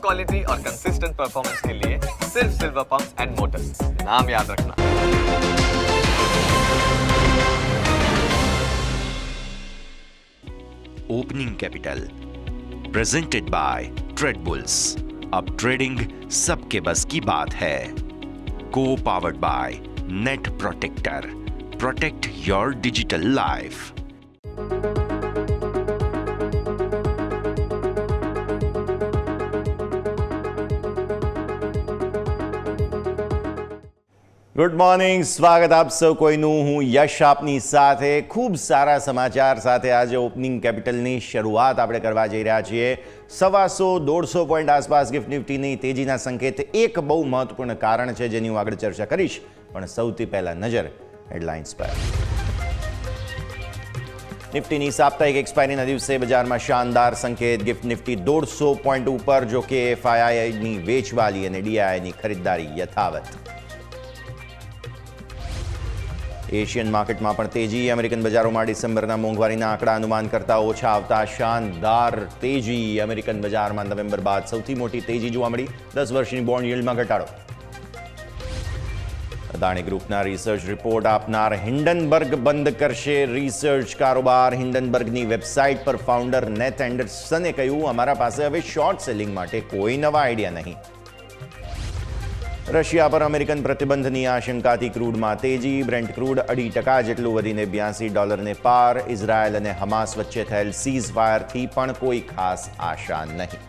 Quality और consistent performance के लिए सिर्फ सिल्वर पंप्स एंड मोटर्स, नाम याद रखना। Opening capital presented by Trade Bulls. अब ट्रेडिंग सबके बस की बात है। को powered by Net Protector, protect your digital life. Good morning, સ્વાગત આપ સૌ કોઈનું. હું યશ આપની સાથે ખૂબ સારા સમાચાર સાથે આજે ઓપનિંગ કેપિટલની શરૂઆત આપણે કરવા જઈ રહ્યા છીએ. 150-150 પોઈન્ટ આસપાસ ગિફ્ટ નિફ્ટીની તેજીના સંકેત એક બહુ મહત્વપૂર્ણ કારણ છે જેની હું આગળ ચર્ચા કરીશ, પણ સૌથી પહેલા નજર હેડલાઇન્સ પર. નિફ્ટીની સાપ્તાહિક એક્સપાયરીના દિવસે બજારમાં શાનદાર સંકેત. ગિફ્ટ નિફ્ટી 150 પોઈન્ટ ઉપર, જો કે એફઆઈઆઈની વેચવાલી અને ડીઆઈની ખરીદદારી યથાવત. એશિયન માર્કેટમાં પણ તેજી. અમેરિકન બજારોમાં ડિસેમ્બરના મોંઘવારીના આંકડા અનુમાન કરતાં ઓછા આવતા શાનદાર તેજી. અમેરિકન બજારમાં નવેમ્બર બાદ સૌથી મોટી તેજી જોવા મળી. 10 વર્ષની બોન્ડ યીલ્ડમાં ઘટાડો. અદાણી ગ્રુપના રિસર્ચ રિપોર્ટ આપનાર હિન્ડનબર્ગ બંધ કરશે રિસર્ચ કારોબાર. હિન્ડનબર્ગની વેબસાઇટ પર ફાઉન્ડર નેથ એન્ડરસને કહ્યું, અમારા પાસે હવે શોર્ટ સેલિંગ માટે કોઈ નવા આઈડિયા નહીં. રશિયા પર અમેરિકન પ્રતિબંધની આશંકાથી ક્રૂડમાં તેજી. બ્રેન્ટ ક્રૂડ 2% જેટલું વધીને $82 પાર. ઇઝરાયલ અને હમાસ વચ્ચે થયેલ સીઝ ફાયરથી પણ કોઈ ખાસ આશા નહીં.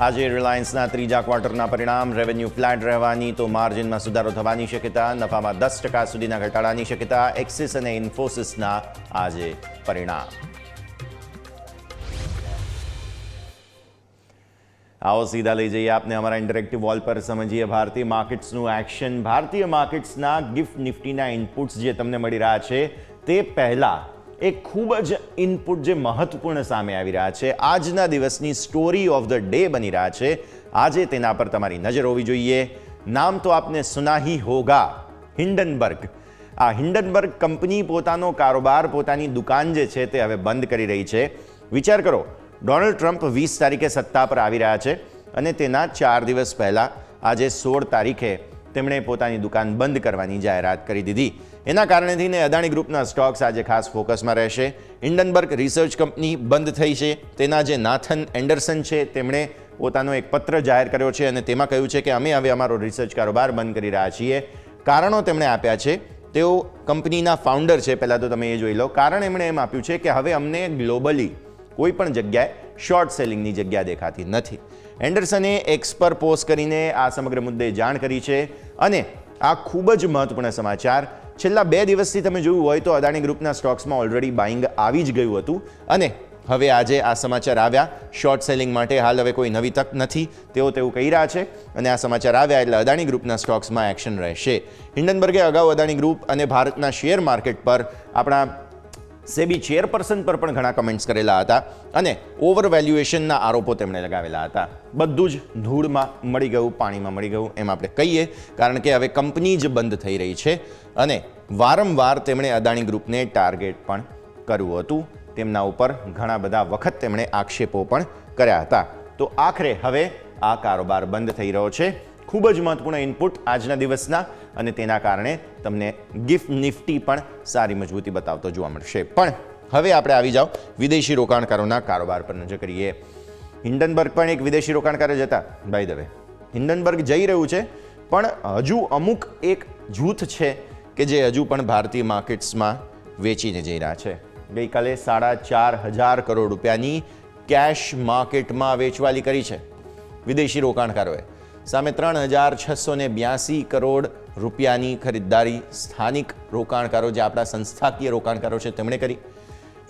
આજે રિલાયન્સના ત્રીજા ક્વાર્ટરના પરિણામ. રેવન્યુ ફ્લેટ રહેવાની તો માર્જિનમાં સુધારો થવાની શક્યતા. નફામાં 10% સુધીના ઘટાડાની શક્યતા. એક્સિસ અને ઇન્ફોસિસના આજે પરિણામ. આવો સીધા લઈ જઈએ આપને અમારા ઇન્ટરેક્ટિવ વોલ પર. સમજીએ ભારતીય માર્કેટ્સનું એક્શન. ભારતીય માર્કેટ્સના ગિફ્ટ નિફ્ટીના ઇનપુટ્સ જે તમને મળી રહ્યા છે તે પહેલાં એક ખૂબ જ ઇનપુટ જે મહત્વપૂર્ણ સામે આવી રહ્યા છે, આજના દિવસની સ્ટોરી ઓફ ધ ડે બની રહ્યા છે. આજે તેના પર તમારી નજર હોવી જોઈએ. નામ તો આપને સુના હી હોગા, હિન્ડનબર્ગ. આ હિન્ડનબર્ગ કંપની પોતાનો કારોબાર, પોતાની દુકાન જે છે તે હવે બંધ કરી રહી છે. વિચાર કરો, ડોનાલ્ડ ટ્રમ્પ 20 તારીખે સત્તા પર આવી રહ્યા છે અને તેના 4 દિવસ પહેલાં આજે 16 તારીખે તેમણે પોતાની દુકાન બંધ કરવાની જાહેરાત કરી દીધી. એના કારણેથી ને અદાણી ગ્રુપના સ્ટોક્સ આજે ખાસ ફોકસમાં રહેશે. હિન્ડનબર્ગ રિસર્ચ કંપની બંધ થઈ છે. તેના જે નાથન એન્ડરસન છે તેમણે પોતાનો એક પત્ર જાહેર કર્યો છે અને તેમાં કહ્યું છે કે અમે હવે અમારો રિસર્ચ કારોબાર બંધ કરી રહ્યા છીએ. કારણો તેમણે આપ્યા છે. તેઓ કંપનીના ફાઉન્ડર છે, પહેલાં તો તમે એ જોઈ લો. કારણ એમણે એમ આપ્યું છે કે હવે અમને ગ્લોબલી કોઈ પણ જગ્યાએ શોર્ટ સેલિંગની જગ્યા દેખાતી નથી. એન્ડરસને એક્સ પર પોસ્ટ કરીને આ સમગ્ર મુદ્દે જાણ કરી છે. અને આ ખૂબ જ મહત્વપૂર્ણ સમાચાર. છેલ્લા 2 દિવસથી તમે જોયું હોય તો અદાણી ગ્રુપના સ્ટોક્સમાં ઓલરેડી બાઇંગ આવી જ ગયું હતું અને હવે આજે આ સમાચાર આવ્યા શોર્ટ સેલિંગ માટે. હાલ હવે કોઈ નવી તક નથી, તેઓ તેવું કહી રહ્યા છે અને આ સમાચાર આવ્યા એટલે અદાણી ગ્રુપના સ્ટોક્સમાં એક્શન રહેશે. હિન્ડનબર્ગે અગાઉ અદાણી ગ્રુપ અને ભારતના શેર માર્કેટ પર આપણા સેબી ચેરપર્સન પર પણ ઘણા કમેન્ટ્સ કરેલા હતા અને ઓવર વેલ્યુએશનના આરોપો તેમણે લગાવેલા હતા. બધું જ ધૂળમાં મળી ગયું, પાણીમાં મળી ગયું એમ આપણે કહીએ, કારણ કે હવે કંપની જ બંધ થઈ રહી છે અને વારંવાર તેમણે અદાણી ગ્રુપને ટાર્ગેટ પણ કર્યું હતું. તેમના ઉપર ઘણા બધા વખત તેમણે આક્ષેપો પણ કર્યા હતા. તો આખરે હવે આ કારોબાર બંધ થઈ રહ્યો છે. ખૂબ જ મહત્વપૂર્ણ ઇનપુટ આજના દિવસના અને તેના કારણે તમને ગિફ્ટ નિફ્ટી પણ સારી મજબૂતી બતાવતો જોવા મળશે. પણ હવે આપણે આવી જાઓ વિદેશી રોકાણકારોના કારોબાર પર નજર કરીએ. હિન્ડનબર્ગ પણ એક વિદેશી રોકાણકાર જ હતા. બાય ધ વે, હિન્ડનબર્ગ જઈ રહ્યું છે પણ હજુ અમુક એક જૂથ છે કે જે હજુ પણ ભારતીય માર્કેટ્સમાં વેચીને જઈ રહ્યા છે. ગઈકાલે 4,500 કરોડ રૂપિયાની કેશ માર્કેટમાં વેચવાલી કરી છે વિદેશી રોકાણકારોએ. સામે 3,682 કરોડ રૂપિયાની ખરીદદારી સ્થાનિક રોકાણકારો, જે આપણા સંસ્થાકીય રોકાણકારો છે, તેમણે કરી.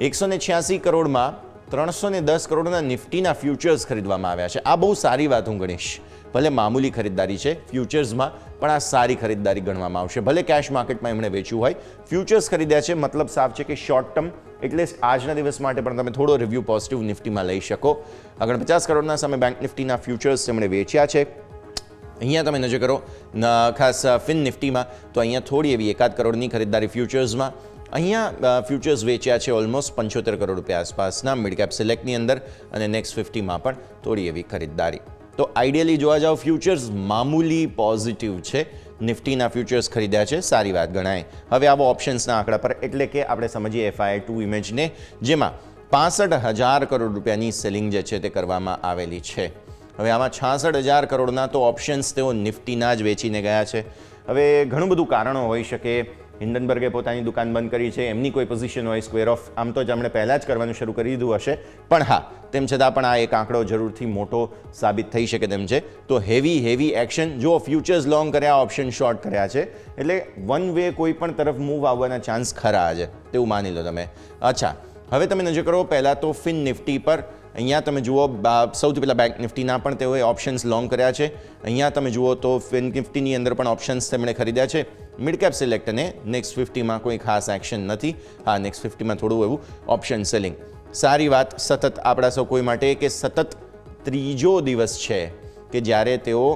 186 કરોડમાં 310 કરોડના નિફ્ટીના ફ્યુચર્સ ખરીદવામાં આવ્યા છે. આ બહુ સારી વાત હું ગણીશ. ભલે મામૂલી ખરીદદારી છે ફ્યુચર્સમાં, પણ આ સારી ખરીદદારી ગણવામાં આવશે. ભલે કેશ માર્કેટમાં એમણે વેચ્યું હોય, ફ્યુચર્સ ખરીદ્યા છે, મતલબ સાફ છે કે શોર્ટ ટર્મ, એટલે આજના દિવસ માટે પણ તમે થોડો રિવ્યૂ પોઝિટિવ નિફ્ટીમાં લઈ શકો. આગળ 50 કરોડના સામે બેંક નિફ્ટીના ફ્યુચર્સ તેમણે વેચ્યા છે. અહીંયા તમે નજર કરો ખાસ ફિન નિફ્ટીમાં તો અહીંયા થોડી એવી 1 કરોડની ખરીદદારી ફ્યુચર્સમાં અહીંયા ફ્યુચર્સ વેચ્યા છે ઓલમોસ્ટ 75 કરોડ રૂપિયા આસપાસના મિડ કેપ સિલેક્ટની અંદર અને નેક્સ્ટ 50માં પણ થોડી એવી ખરીદદારી. તો આઈડિયલી જોવા જાવ ફ્યુચર્સ મામૂલી પોઝિટિવ છે. નિફ્ટીના ફ્યુચર્સ ખરીદ્યા છે, સારી વાત ગણાય. હવે આવો ઓપ્શન્સના આંકડા પર, એટલે કે આપણે સમજીએ FII2 ઇમેજને, જેમાં 65,000 કરોડ રૂપિયાની સેલિંગ જે છે તે કરવામાં આવેલી છે. હવે આમાં 66,000 કરોડના તો ઓપ્શન્સ તેઓ નિફ્ટીના જ વેચીને ગયા છે. હવે ઘણું બધું કારણો હોઈ શકે. હિન્ડનબર્ગે પોતાની દુકાન બંધ કરી છે, એમની કોઈ પોઝિશન હોય, સ્ક્વેર ઓફ આમ તો જ એમણે પહેલાં જ કરવાનું શરૂ કરી દીધું હશે, પણ હા, તેમ છતાં પણ આ એક આંકડો જરૂરથી મોટો સાબિત થઈ શકે તેમ છે. તો હેવી એક્શન, જો ફ્યુચર્સ લોંગ કર્યા, ઓપ્શન શોર્ટ કર્યા છે, એટલે વન વે કોઈ પણ તરફ મૂવ આવવાના ચાન્સ ખરા છે તેવું માની લો તમે. અચ્છા, હવે તમે નજર કરો પહેલાં તો ફિન નિફ્ટી પર. અહીંયા તમે જુઓ સૌથી પહેલાં બેંક નિફ્ટીના પણ તેઓએ ઓપ્શન્સ લોંગ કર્યા છે. અહીંયા તમે જુઓ તો ફિન નિફ્ટીની અંદર પણ ઓપ્શન્સ તેમણે ખરીદ્યા છે. મિડ કેપ સિલેક્ટ અને નેક્સ્ટ 50માં કોઈ ખાસ એક્શન નથી. હા, નેક્સ્ટ 50માં થોડું એવું ઓપ્શન સેલિંગ. સારી વાત સતત આપણા સૌ કોઈ માટે કે સતત ત્રીજો દિવસ છે કે જ્યારે તેઓ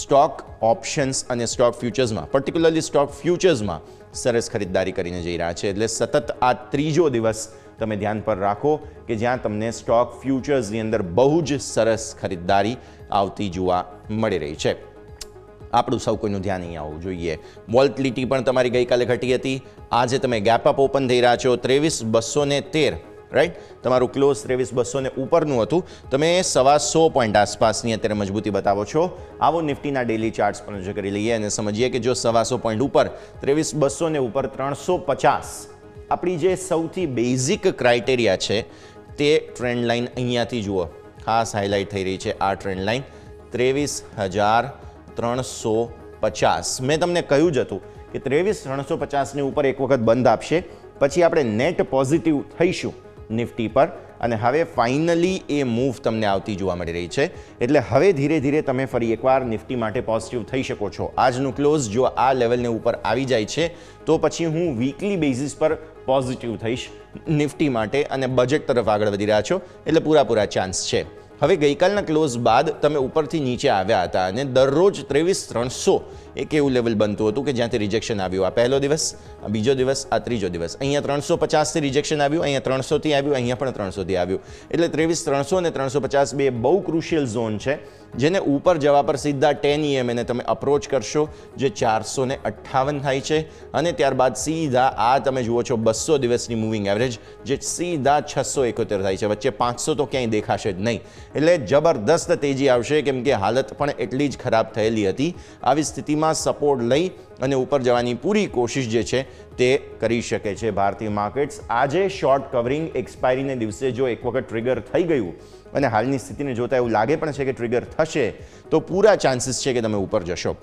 સ્ટોક ઓપ્શન્સ અને સ્ટોક ફ્યુચર્સમાં, પર્ટિક્યુલરલી સ્ટોક ફ્યુચર્સમાં સરસ ખરીદદારી કરીને જઈ રહ્યા છે. એટલે સતત આ ત્રીજો દિવસ તમે ધ્યાન પર રાખો કે જ્યાં તમને સ્ટોક ફ્યુચર્સની અંદર બહુ જ સરસ ખરીદદારી આવતી જોવા મળી રહી છે. આપણું સૌ કોઈનું ધ્યાન અહીં આવવું જોઈએ. વોલ્ટિલિટી પણ તમારી ગઈકાલે ઘટી હતી. આજે તમે ગેપ અપ ઓપન થઈ રહ્યા છો 23,213, રાઈટ. તમારું ક્લોઝ 23,200 ઉપરનું હતું. તમે 125 પોઈન્ટ આસપાસની અત્યારે મજબૂતી બતાવો છો. આવો નિફ્ટીના ડેલી ચાર્ટ્સ પર નજર કરી લઈએ અને સમજીએ કે જો 125 પોઈન્ટ ઉપર 23,200 ઉપર 350, આપણી જે સૌથી બેઝિક ક્રાઇટેરિયા છે તે ટ્રેન્ડ લાઇન અહીંયાથી જુઓ, ખાસ હાઇલાઇટ થઈ રહી છે આ ટ્રેન્ડ લાઇન 23,350. મેં તમને કહ્યું જ હતું કે 23,350ની ઉપર એક વખત બંધ આપશે, પછી આપણે નેટ પોઝિટિવ થઈશું નિફ્ટી પર, અને હવે ફાઇનલી એ મૂવ તમને આવતી જોવા મળી રહી છે. એટલે હવે ધીરે ધીરે તમે ફરી એકવાર નિફ્ટી માટે પોઝિટિવ થઈ શકો છો. આજનું ક્લોઝ જો આ લેવલને ઉપર આવી જાય છે તો પછી હું વીકલી બેઝિસ પર પોઝિટિવ થઈશ નિફ્ટી માટે, અને બજેટ તરફ આગળ વધી રહ્યા છો એટલે પૂરા ચાન્સ છે. હવે ગઈકાલના ક્લોઝ બાદ તમે ઉપરથી નીચે આવ્યા હતા અને દરરોજ 23,300 એક એવું લેવલ બનતું હતું કે જ્યાંથી રિજેક્શન આવ્યું. આ પહેલો દિવસ, આ બીજો દિવસ, આ ત્રીજો દિવસ. અહીંયા 350થી રિજેક્શન આવ્યું, અહીંયા 300થી આવ્યું, અહીંયા પણ 300થી આવ્યું. એટલે 23,300 અને 350 બે બહુ ક્રુશિયલ ઝોન છે, જેને ઉપર જવા પર સીધા 10 EMA તમે અપ્રોચ કરશો જે 458 થાય છે, અને ત્યારબાદ સીધા આ તમે જુઓ છો 200 દિવસની મૂવિંગ એવરેજ જે સીધા 671 થાય છે. વચ્ચે 500 તો ક્યાંય દેખાશે જ નહીં. એટલે જબરદસ્ત તેજી આવશે, કેમ કે હાલત પણ એટલી જ ખરાબ થયેલી હતી. આવી સ્થિતિમાં સપોર્ટ લઈ અને ઉપર જવાની પૂરી કોશિશ જે છે તે કરી શકે છે ભારતીય માર્કેટ્સ. આજે શોર્ટ કવરિંગ એક્સપાયરીને દિવસે જો એક વખત ટ્રિગર થઈ ગયું અને હાલની સ્થિતિને જોતા એવું લાગે પણ છે કે ટ્રિગર થશે, તો પૂરા ચાન્સીસ છે કે તમે ઉપર જશો.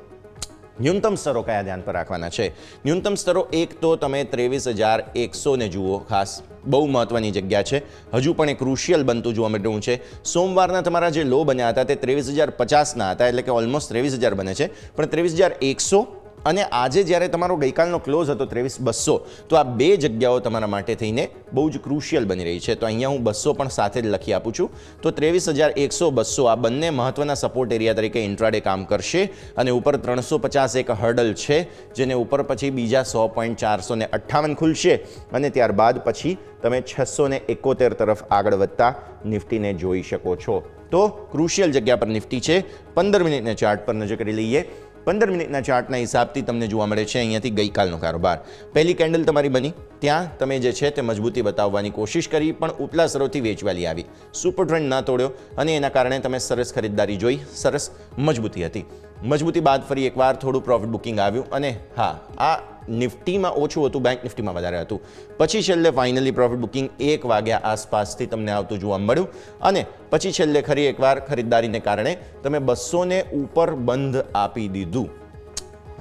ન્યૂનતમ સ્તરો કયા ધ્યાન પર રાખવાના છે? ન્યૂનતમ સ્તરો એક તો તમે 23,100 ને જુઓ, ખાસ બહુ મહત્વની જગ્યા છે. હજુ પણ એક ક્રુશિયલ બનતું જોવા મળી રહ્યું છે. સોમવારના તમારા જે લો બન્યા હતા તે 23,050ના હતા, એટલે કે ઓલમોસ્ટ 23,000 બને છે, પણ 23,100 અને આજે જ્યારે તમારો ગઈકાલનો ક્લોઝ હતો 23,200, તો આ બે જગ્યાઓ તમારા માટે થઈને બહુ જ ક્રુશિયલ બની રહી છે. તો અહીંયા હું 200 પણ સાથે જ લખી આપું છું. તો 23,100, 200 આ બંને મહત્વના સપોર્ટ એરિયા તરીકે ઇન્ટ્રાડે કામ કરશે, અને ઉપર 350 એક હર્ડલ છે, જેને ઉપર પછી બીજા 100.458 ખુલશે, અને ત્યારબાદ પછી તમે 671 તરફ આગળ વધતા નિફ્ટીને જોઈ શકો છો. તો ક્રુશિયલ જગ્યા પર નિફ્ટી છે. 15 મિનિટના ચાર્ટ પર નજર કરી લઈએ. 15 મિનિટના ચાર્ટના હિસાબથી તમને જોવા મળે છે અહીંયાથી ગઈકાલનો કારોબાર. પહેલી કેન્ડલ તમારી બની, ત્યાં તમે જે છે તે મજબૂતી બતાવવાની કોશિશ કરી, પણ ઉપલા સ્તરોથી વેચવાલી આવી, સુપર ટ્રેન્ડ ના તોડ્યો, અને એના કારણે તમે સરસ ખરીદદારી જોઈ, સરસ મજબૂતી હતી. મજબૂતી બાદ ફરી એકવાર થોડું પ્રોફિટ બુકિંગ આવ્યું, અને હા, આ નિફ્ટીમાં ઓછું હતું, બેંક નિફ્ટીમાં વધારે હતું. પછી છેલ્લે ફાઇનલી પ્રોફિટ બુકિંગ 1 વાગ્યા આસપાસથી તમને આવતું જોવા મળ્યું, અને પછી છેલ્લે ફરી એકવાર ખરીદદારીને કારણે તમે 200 ને ઉપર બંધ આપી દીધું.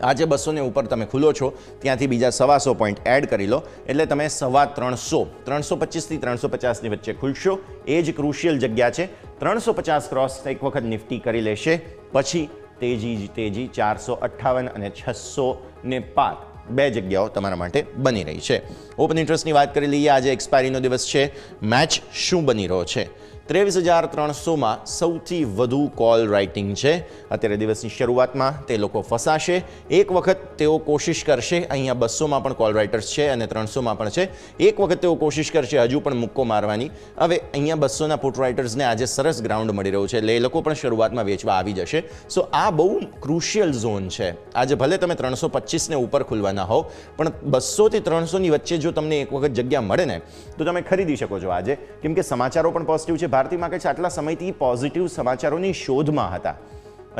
આજે 200 ને ઉપર તમે ખુલો છો, ત્યાંથી બીજા 125 પોઈન્ટ એડ કરી લો, એટલે તમે 325, 325થી 350ની વચ્ચે ખુલશો. એ જ ક્રુશિયલ જગ્યા છે. 350 ક્રોસ એક વખત નિફ્ટી કરી લેશે, પછી તેજી 458 અને 605 બે જગ્યાઓ તમારા માટે બની રહી છે. ઓપન ઇન્ટરેસ્ટની વાત કરી લઈએ. આજે એક્સપાયરીનો દિવસ છે. મેચ શું બની રહ્યો છે? 23,300માં સૌથી વધુ કોલ રાઇટિંગ છે. અત્યારે દિવસની શરૂઆતમાં તે લોકો ફસાશે. એક વખત તેઓ કોશિશ કરશે, અહીંયા 200માં પણ કોલ રાઇટર્સ છે અને 300માં પણ છે. એક વખત તેઓ કોશિશ કરશે હજુ પણ મુક્કો મારવાની. હવે અહીંયા 200ના પુટ રાઇટર્સને આજે સરસ ગ્રાઉન્ડ મળી રહ્યું છે, એટલે એ લોકો પણ શરૂઆતમાં વેચવા આવી જશે. સો આ બહુ ક્રુશિયલ ઝોન છે. આજે ભલે તમે 325ને ઉપર ખુલવાના હોવ, પણ 200 થી 300ની વચ્ચે જો તમને એક વખત જગ્યા મળે ને તો તમે ખરીદી શકો છો આજે, કેમ કે સમાચારો પણ પોઝિટિવ છે. ભારતીય માર્કેટ્સ આટલા સમયથી પોઝિટિવ સમાચારોની શોધમાં હતા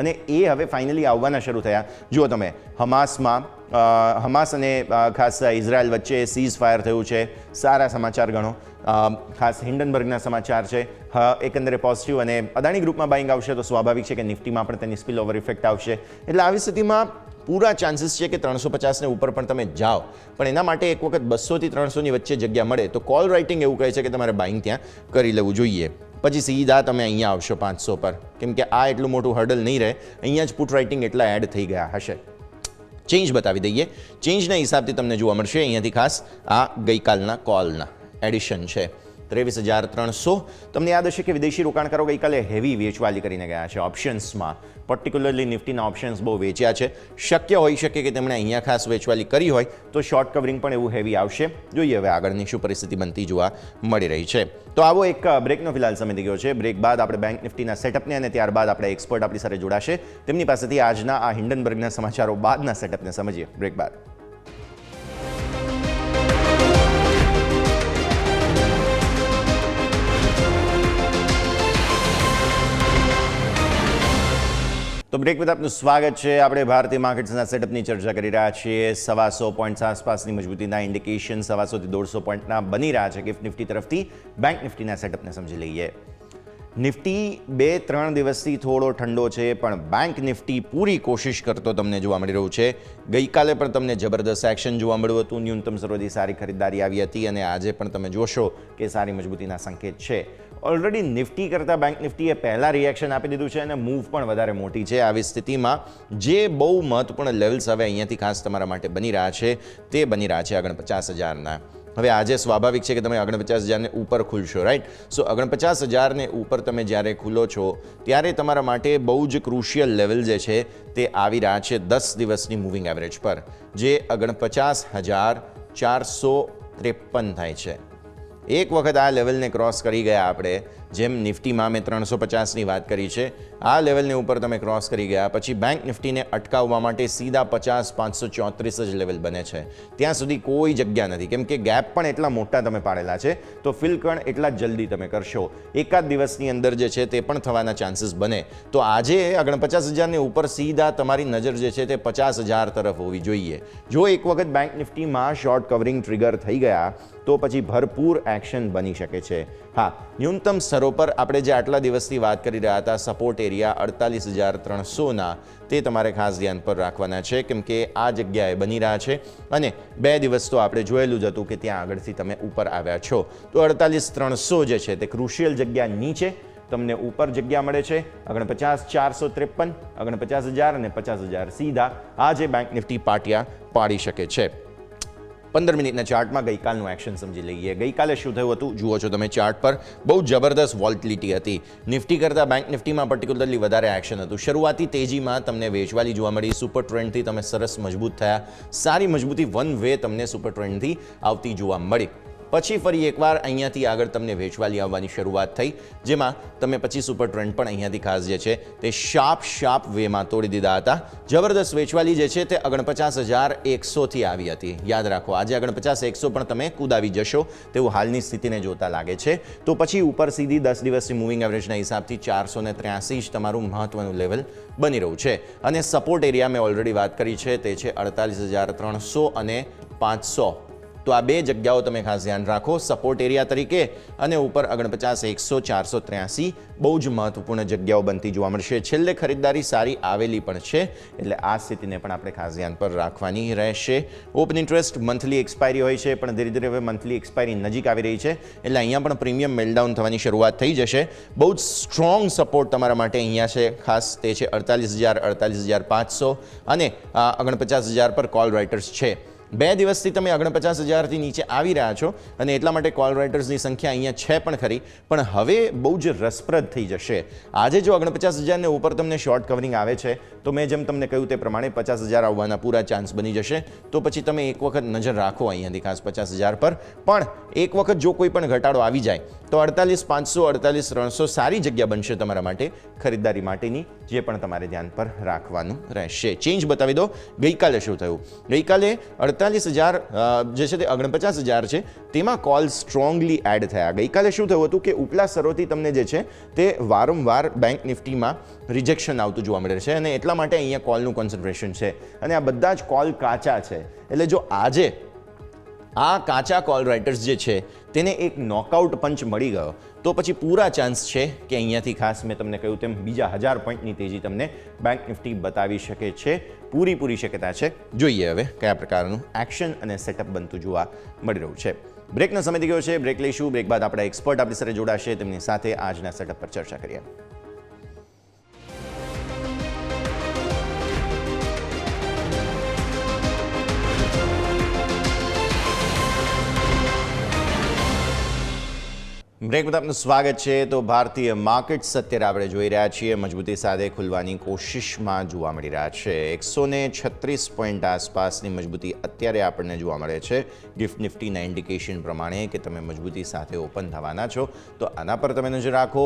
અને એ હવે ફાઇનલી આવવાના શરૂ થયા. જુઓ તમે, હમાસ અને ખાસ ઇઝરાયલ વચ્ચે સીઝ ફાયર થયું છે, સારા સમાચાર ગણો. ખાસ હિન્ડનબર્ગના સમાચાર છે, એકંદરે પોઝિટિવ. અને અદાણી ગ્રુપમાં બાઇંગ આવશે તો સ્વાભાવિક છે કે નિફ્ટીમાં પણ તેની સ્પિલ ઓવર ઇફેક્ટ આવશે. એટલે આવી સ્થિતિમાં પૂરા ચાન્સીસ છે કે 350ને ઉપર પણ તમે જાઓ, પણ એના માટે એક વખત 200 થી 300ની વચ્ચે જગ્યા મળે તો કોલ રાઇટિંગ એવું કહે છે કે તમારે બાઇંગ ત્યાં કરી લેવું જોઈએ. પછી સીધા તમે અહીંયા આવશો 500 પર, કેમ કે આ એટલું મોટું હર્ડલ નહીં રહે. અહીંયા જ પુટ રાઇટિંગ એટલા એડ થઈ ગયા હશે. ચેન્જ બતાવી દઈએ. ચેન્જના હિસાબથી તમને જોવા મળશે અહીંયાથી ખાસ આ ગઈકાલના કોલના એડિશન છે 23,300. તમને યાદ હશે કે વિદેશી રોકાણકારો ગઈકાલે હેવી વેચવાલી કરીને ગયા છે ઓપ્શન્સમાં. પર્ટિક્યુલરલી નિફ્ટીના ઓપ્શન્સ બહુ વેચ્યા છે. શક્ય હોઈ શકે કે તેમણે અહીંયા ખાસ વેચવાલી કરી હોય તો શોર્ટ કવરિંગ પણ એવું હેવી આવશે. જોઈએ હવે આગળની શું પરિસ્થિતિ બનતી જોવા મળી રહી છે. તો આવો એક બ્રેકનો ફિલહાલ સમય થઈ ગયો છે. બ્રેક બાદ આપણે બેંક નિફ્ટીના સેટઅપને અને ત્યારબાદ આપણે એક્સપર્ટ આપણી સાથે જોડાશે. તેમની પાસેથી આજના આ હિન્ડનબર્ગના સમાચારો બાદના સેટઅપને સમજીએ. બ્રેક બાદ. તો બ્રેક બાદ આપનું સ્વાગત છે. આપણે ભારતીય માર્કેટ્સના સેટઅપની ચર્ચા કરી રહ્યા છીએ. 125 પોઈન્ટ આસપાસની મજબૂતીના ઇન્ડિકેશન 125 થી 150 પોઈન્ટના બની રહ્યા છે ગિફ્ટ નિફ્ટી તરફથી. બેંક નિફ્ટીના સેટઅપને સમજી લઈએ. નિફ્ટી 2-3 દિવસથી થોડો ઠંડો છે, પણ બેંક નિફ્ટી પૂરી કોશિશ કરતો તમને જોવા મળી રહ્યું છે. ગઈકાલે પણ તમને જબરદસ્ત એક્શન જોવા મળ્યું હતું. ન્યૂનતમ સર્વોચ્ચ સારી ખરીદારી આવી હતી અને આજે પણ તમે જોશો કે સારી મજબૂતીના સંકેત છે. ઓલરેડી નિફ્ટી કરતાં બેંક નિફ્ટીએ પહેલાં રિએક્શન આપી દીધું છે અને મૂવ પણ વધારે મોટી છે. આવી સ્થિતિમાં જે બહુ મહત્વપૂર્ણ લેવલ્સ હવે અહીંયાથી ખાસ તમારા માટે બની રહ્યા છે તે બની રહ્યા છે 49,000ના. હવે આજે સ્વાભાવિક છે કે તમે 49,000ને ઉપર ખુલશો, રાઈટ? સો 49,000ને ઉપર તમે જ્યારે ખુલો છો ત્યારે તમારા માટે બહુ જ ક્રુશિયલ લેવલ જે છે તે આવી રહ્યા છે 10 દિવસની મૂવિંગ એવરેજ પર, જે 49,453 થાય છે. એક વખત આ લેવલને ક્રોસ કરી ગયા આપણે, જેમ નિફ્ટીમાં મેં 350ની વાત કરી છે, આ લેવલને ઉપર તમે ક્રોસ કરી ગયા પછી બેંક નિફ્ટીને અટકાવવા માટે સીધા 50,534 જ લેવલ બને છે. ત્યાં સુધી કોઈ જગ્યા નથી, કેમ કે ગેપ પણ એટલા મોટા તમે પાડેલા છે, તો ફિલ પણ એટલા જલ્દી તમે કરશો. એકાદ દિવસની અંદર જે છે તે પણ થવાના ચાન્સીસ બને. તો આજે 49,000ની ઉપર સીધા તમારી નજર જે છે તે 50,000 તરફ હોવી જોઈએ. જો એક વખત બેંક નિફ્ટીમાં શોર્ટ કવરિંગ ટ્રિગર થઈ ગયા તો પછી ભરપૂર એક્શન બની શકે છે. હા, ન્યૂનતમ સ્તરો પર આપણે જે આટલા દિવસથી વાત કરી રહ્યા હતા સપોર્ટ એરિયા 48,300ના, તે તમારે ખાસ ધ્યાન પર રાખવાના છે, કેમ કે આ જગ્યાએ બની રહ્યા છે અને 2 દિવસ તો આપણે જોયેલું જ હતું કે ત્યાં આગળથી તમે ઉપર આવ્યા છો. તો 48,300 જે છે તે ક્રુશિયલ જગ્યા નીચે તમને ઉપર જગ્યા મળે છે. 49,453, 49,000 અને 50,000 સીધા આજે બેંક નિફ્ટી પાટિયા પાડી શકે છે. 15 મિનિટના ચાર્ટમાં ગઈકાલનું એક્શન સમજી લઈએ. ગઈકાલે શું થયું હતું જુઓ છો તમે ચાર્ટ પર. બહુ જબરદસ્ત વોલ્ટિલિટી હતી. નિફ્ટી કરતાં બેંક નિફ્ટીમાં પર્ટિક્યુલરલી વધારે એક્શન હતું. શરૂઆતી તેજીમાં તમને વેચવાલી જોવા મળી. સુપર ટ્રેન્ડથી તમે સરસ મજબૂત થયા. સારી મજબૂતી વન વે તમને સુપર ટ્રેન્ડથી આવતી જોવા મળી. પછી ફરી એકવાર અહીંયાથી આગળ તમને વેચવાલી આવવાની શરૂઆત થઈ, જેમાં તમે પછી સુપર ટ્રેન્ડ પણ અહીંયાથી ખાસ જે છે તે શાર્પ વેમાં તોડી દીધા હતા. જબરદસ્ત વેચવાલી જે છે તે 49,100થી આવી હતી. યાદ રાખો, આજે 49,100 પણ તમે કૂદાવી જશો તેવું હાલની સ્થિતિને જોતા લાગે છે. તો પછી ઉપર સીધી 10 દિવસની મૂવિંગ એવરેજના હિસાબથી 483 જ તમારું મહત્વનું લેવલ બની રહ્યું છે. અને સપોર્ટ એરિયા મેં ઓલરેડી વાત કરી છે, તે છે 48,300 અને 500. તો આ બે જગ્યાઓ તમે ખાસ ધ્યાન રાખો સપોર્ટ એરિયા તરીકે, અને ઉપર 49,100, 483 બહુ જ મહત્વપૂર્ણ જગ્યાઓ બનતી જોવા મળશે. છેલ્લે ખરીદદારી સારી આવેલી પણ છે, એટલે આ સ્થિતિને પણ આપણે ખાસ ધ્યાન પર રાખવાની રહેશે. ઓપન ઇન્ટરેસ્ટ મંથલી એક્સપાયરી હોય છે, પણ ધીરે ધીરે હવે મંથલી એક્સપાયરી નજીક આવી રહી છે, એટલે અહીંયા પણ પ્રીમિયમ મેલડાઉન થવાની શરૂઆત થઈ જશે. બહુ જ સ્ટ્રોંગ સપોર્ટ તમારા માટે અહીંયા છે ખાસ, તે છે 48,000, 48,500 અને 49,000 પર કોલ રાઇટર્સ છે. 2 દિવસથી તમે 49,000થી નીચે આવી રહ્યા છો અને એટલા માટે કોલ રાઇટર્સની સંખ્યા અહીંયા છે પણ ખરી, પણ હવે બહુ જ રસપ્રદ થઈ જશે. આજે જો 49,000ને ઉપર તમને શોર્ટ કવરિંગ આવે છે તો મેં જેમ તમને કહ્યું તે પ્રમાણે 50,000 આવવાના પૂરા ચાન્સ બની જશે. તો પછી તમે એક વખત નજર રાખો અહીંયાથી ખાસ 50,000 પર. પણ એક વખત જો કોઈ પણ ઘટાડો આવી જાય તો 48,500 48,300 સારી જગ્યા બનશે તમારા માટે ખરીદદારી માટેની, જે પણ તમારે ધ્યાન પર રાખવાનું રહેશે. ચેન્જ બતાવી દો. ગઈકાલે શું થયું? ગઈકાલે 48,000 જે છે તે 49,000 છે તેમાં કોલ સ્ટ્રોંગલી એડ થયા. ગઈકાલે શું થયું હતું કે ઉપલા સ્તરોથી તમને જે છે તે વારંવાર બેંક નિફ્ટીમાં રિજેક્શન આવતું જોવા મળે છે અને એટલા માટે અહીંયા કોલનું કોન્સન્ટ્રેશન છે અને આ બધા જ કોલ કાચા છે. એટલે જો આજે આ કાચા કોલ રાઇટર્સ જે છે તેને એક નોકઆઉટ પંચ મળી ગયો તો પછી પૂરા ચાન્સ છે કે અહીંયાથી ખાસ મેં તમને કહ્યું તેમ બીજા 1000 પોઈન્ટની તેજી તમને બેંક નિફ્ટી બતાવી શકે છે. પૂરી શક્યતા છે. જોઈએ હવે કયા પ્રકારનું એક્શન અને સેટઅપ બનતું જોવા મળી રહ્યું છે. બ્રેકનો સમય થઈ ગયો છે. બ્રેક લઈશું. બ્રેક બાદ આપણા એક્સપર્ટ આપણી સાથે જોડાશે, તેમની સાથે આજના સેટઅપ પર ચર્ચા કરીએ. બ્રેક બાદ આપનું સ્વાગત છે. તો ભારતીય માર્કેટ્સ અત્યારે આપણે જોઈ રહ્યા છીએ મજબૂતી સાથે ખુલવાની કોશિશમાં જોવા મળી રહ્યા છે. 136 પોઈન્ટ આસપાસની મજબૂતી અત્યારે આપણને જોવા મળે છે. ગિફ્ટ નિફ્ટીના ઇન્ડિકેશન પ્રમાણે કે તમે મજબૂતી સાથે ઓપન થવાના છો તો આના પર તમે નજર રાખો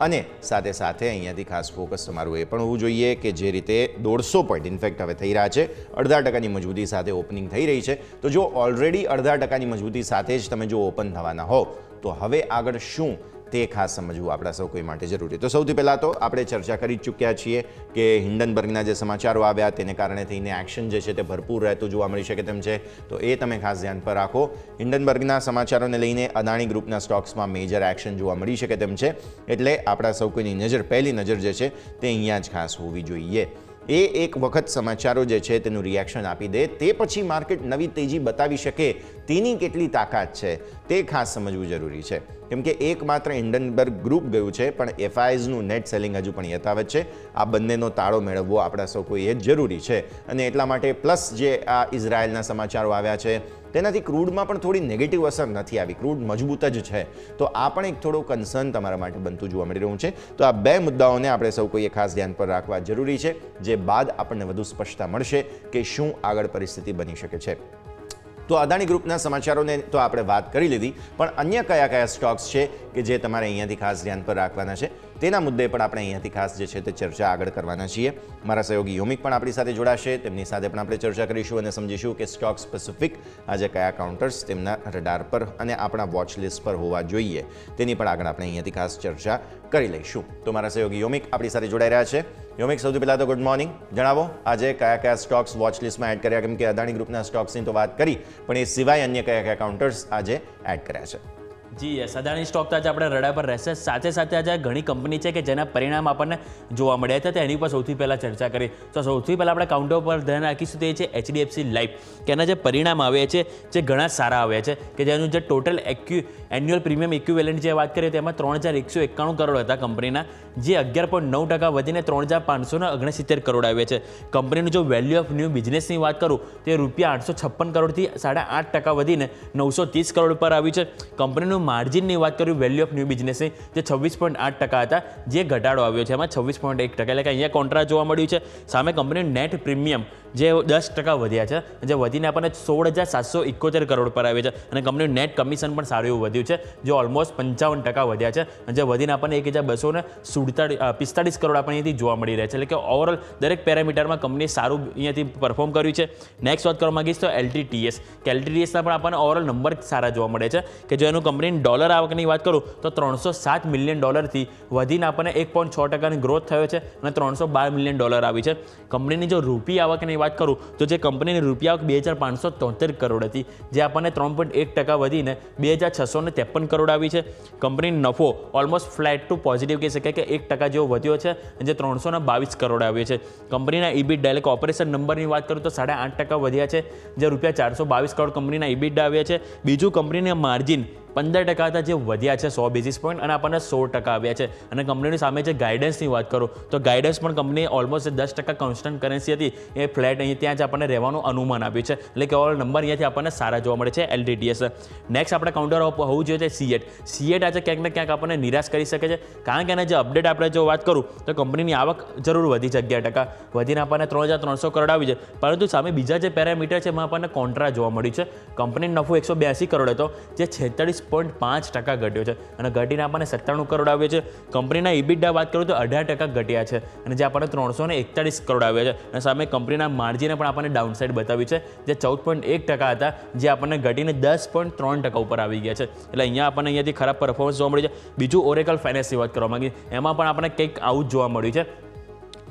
અને સાથે સાથે અહીંયાથી ખાસ ફોકસ તમારું એ પણ હોવું જોઈએ કે જે રીતે 150 પોઈન્ટ ઇનફેક્ટ હવે થઈ રહ્યા છે 0.5% મજબૂતી સાથે ઓપનિંગ થઈ રહી છે. તો જો ઓલરેડી 0.5% મજબૂતી સાથે જ તમે જો ઓપન થવાના હો તો હવે આગળ શું તે ખાસ સમજવું આપણા સૌ કોઈ માટે જરૂરી. તો સૌથી પહેલાં તો આપણે ચર્ચા કરી ચૂક્યા છીએ કે હિન્ડનબર્ગના જે સમાચારો આવ્યા તેને કારણે થઈને એક્શન જે છે તે ભરપૂર રહેતું જોવા મળી શકે તેમ છે. તો એ તમે ખાસ ધ્યાન પર રાખો. હિન્ડનબર્ગના સમાચારોને લઈને અદાણી ગ્રુપના સ્ટોક્સમાં મેજર એક્શન જોવા મળી શકે તેમ છે. એટલે આપણા સૌ કોઈની નજર, પહેલી નજર જે છે તે અહીંયા જ ખાસ હોવી જોઈએ. એ એક વખત સમાચારો જે છે તેનું રિએક્શન આપી દે તે પછી માર્કેટ નવી તેજી બતાવી શકે તેની કેટલી તાકાત છે તે ખાસ સમજવું જરૂરી છે. કેમ કે એકમાત્ર હિન્ડનબર્ગ ગ્રુપ ગયું છે પણ એફઆઈઝનું નેટ સેલિંગ હજુ પણ યથાવત છે. આ બંનેનો તાળો મેળવવો આપણા સૌ કોઈએ જરૂરી છે અને એટલા માટે પ્લસ જે આ ઇઝરાયલના સમાચારો આવ્યા છે તેનાથી ક્રૂડમાં પણ થોડી નેગેટિવ અસર નથી આવી. ક્રૂડ મજબૂત જ છે. તો આ પણ એક થોડું કન્સર્ન તમારા માટે બનતું જોવા મળી રહ્યું છે. તો આ બે મુદ્દાઓને આપણે સૌ કોઈએ ખાસ ધ્યાન પર રાખવા જરૂરી છે, જે બાદ આપણને વધુ સ્પષ્ટતા મળશે કે શું આગળ પરિસ્થિતિ બની શકે છે. તો અદાણી ગ્રુપના સમાચારોને તો આપણે વાત કરી લીધી, પણ અન્ય કયા સ્ટોક્સ છે કે જે તમારે અહીંયાથી ખાસ ધ્યાન પર રાખવાના છે તેના મુદ્દે પણ આપણે અહીંયાથી ખાસ જે છે તે ચર્ચા આગળ કરવાના છીએ. મારા સહયોગી યોમિક પણ આપણી સાથે જોડાશે. તેમની સાથે પણ આપણે ચર્ચા કરીશું અને સમજીશું કે સ્ટોક સ્પેસિફિક આજે કયા કાઉન્ટર્સ તેમના રડાર પર અને આપણા વોચ લિસ્ટ પર હોવા જોઈએ તેની પણ આગળ આપણે અહીંયાથી ખાસ ચર્ચા કરી લઈશું. તો મારા સહયોગી યોમિક આપણી સાથે જોડાઈ રહ્યા છે. યોમિક, સૌથી પહેલાં તો ગુડ મોર્નિંગ. જણાવો આજે કયા સ્ટોક્સ વોચ લિસ્ટમાં એડ કર્યા, કેમ કે અદાણી ગ્રુપના સ્ટોક્સની તો વાત કરી પણ એ સિવાય અન્ય કયા કાઉન્ટર્સ આજે એડ કર્યા છે? જી યસ, અદાણી સ્ટોક તો આજે આપણે રડા પર રહેશે. સાથે સાથે આજે ઘણી કંપની છે કે જેના પરિણામ આપણને જોવા મળ્યા હતા, એની પર સૌથી પહેલાં ચર્ચા કરી. તો સૌથી પહેલાં આપણે કાઉન્ટર પર ધ્યાન રાખીશું તે છે HDFC લાઈફ, કે એના જે પરિણામ આવ્યા છે જે ઘણા સારા આવ્યા છે, કે જેનું જે ટોટલ એન્યુઅલ પ્રીમિયમ ઇક્વિવેલન્ટ જે વાત કરીએ તેમાં 3,191 કરોડ હતા કંપનીના, જે 11.9% વધીને 3,569 કરોડ આવ્યા છે. કંપનીનું જો વેલ્યુ ઓફ ન્યૂ બિઝનેસની વાત કરું તો એ ₹856 કરોડથી 8.5% વધીને 930 કરોડ પર આવ્યું છે. કંપનીનું માર્જિનની વાત કરું વેલ્યુ ઓફ ન્યૂ બિઝનેસની જે 26.8% હતા, જે ઘટાડો આવ્યો છે એમાં 26.1%, એટલે કે અહીંયા કોન્ટ્રાસ્ટ જોવા મળ્યું છે. સામે કંપનીનું નેટ પ્રીમિયમ જે 10% વધ્યા છે, જે વધીને આપણને 16,771 કરોડ પર આવે છે અને કંપનીનું નેટ કમિશન પણ સારું એવું વધ્યું છે, જે ઓલમોસ્ટ 55% વધ્યા છે, જે વધીને આપણને 1,245 કરોડ આપણને અહીંયાથી જોવા મળી રહે છે. એટલે કે ઓવરઓલ દરેક પેરામીટરમાં કંપનીએ સારું અહીંયાથી પરફોર્મ કર્યું છે. નેક્સ્ટ વાત કરવા માંગીશ તો LTTS, કે LTTSના પણ આપણને ઓવરઓલ નંબર સારા જોવા મળે છે, કે જો એનું કંપનીની ડોલર આવકની વાત કરું તો $307 મિલિયન વધીને આપણને 1.6% ગ્રોથ થયો છે અને $312 મિલિયન આવી છે. કંપનીની જો રૂપિયા આવકની વાત કરું તો જે કંપનીની રૂપિયા આવક 2,573 કરોડ હતી, જે આપણને 3.1% વધીને 2,653 કરોડ આવી છે. કંપનીનો નફો ઓલમોસ્ટ ફ્લેટ ટુ પોઝિટિવ કહી શકાય, કે 1% જેવો વધ્યો છે, જે 322 કરોડ આવ્યો છે. કંપનીના EBITDA એટલે કે ઓપરેશન નંબરની વાત કરું તો 8.5% વધ્યા છે, જે ₹422 કરોડ કંપનીના EBITDA આવ્યા છે. બીજું કંપનીના માર્જિન 15% હતા જે વધ્યા છે 100 બેઝિસ પોઈન્ટ અને આપણને 16% આવ્યા છે. અને કંપનીની સામે જે ગાઈડન્સની વાત કરું તો ગાઈડન્સ પણ કંપની ઓલમોસ્ટ 10% કોન્સ્ટન્ટ કરન્સી હતી એ ફ્લેટ અહીં ત્યાં જ આપણને રહેવાનું અનુમાન આપ્યું છે. એટલે કે ઓવર નંબર અહીંયાથી આપણને સારા જોવા મળે છે LTTS. નેક્સ્ટ આપણે કાઉન્ટર હોવું જોઈએ છે સીએટ આજે ક્યાંક ને ક્યાંક આપણને નિરાશ કરી શકે છે કારણ કે એના જે અપડેટ આપણે જો વાત કરું તો કંપનીની આવક જરૂર વધી છે 11%, વધીને આપણને 3,300 કરોડ આવી છે. પરંતુ સામે બીજા જે પેરામીટર છે એમાં આપણને કોન્ટ્રા જોવા મળ્યું છે. કંપનીનો નફો 182 કરોડ હતો જે 46.5% ઘટ્યો છે અને ઘટીને આપણને 97 કરોડ આવ્યો છે. કંપનીના ઇબિટા વાત કરું તો 18% ઘટ્યા છે અને જે આપણને 341 કરોડ આવ્યા છે. અને સામે કંપનીના માર્જિને પણ આપણને ડાઉનસાઇડ બતાવ્યું છે જે 14.1% હતા જે આપણને ઘટીને 10.3% ઉપર આવી ગયા છે. એટલે અહીંયાથી ખરાબ પરફોર્મન્સ જોવા મળ્યું છે. બીજું ઓરેકલ ફાઇનાન્સની વાત કરવા માંગી એમાં પણ આપણને કંઈક આવું જ જોવા મળ્યું છે.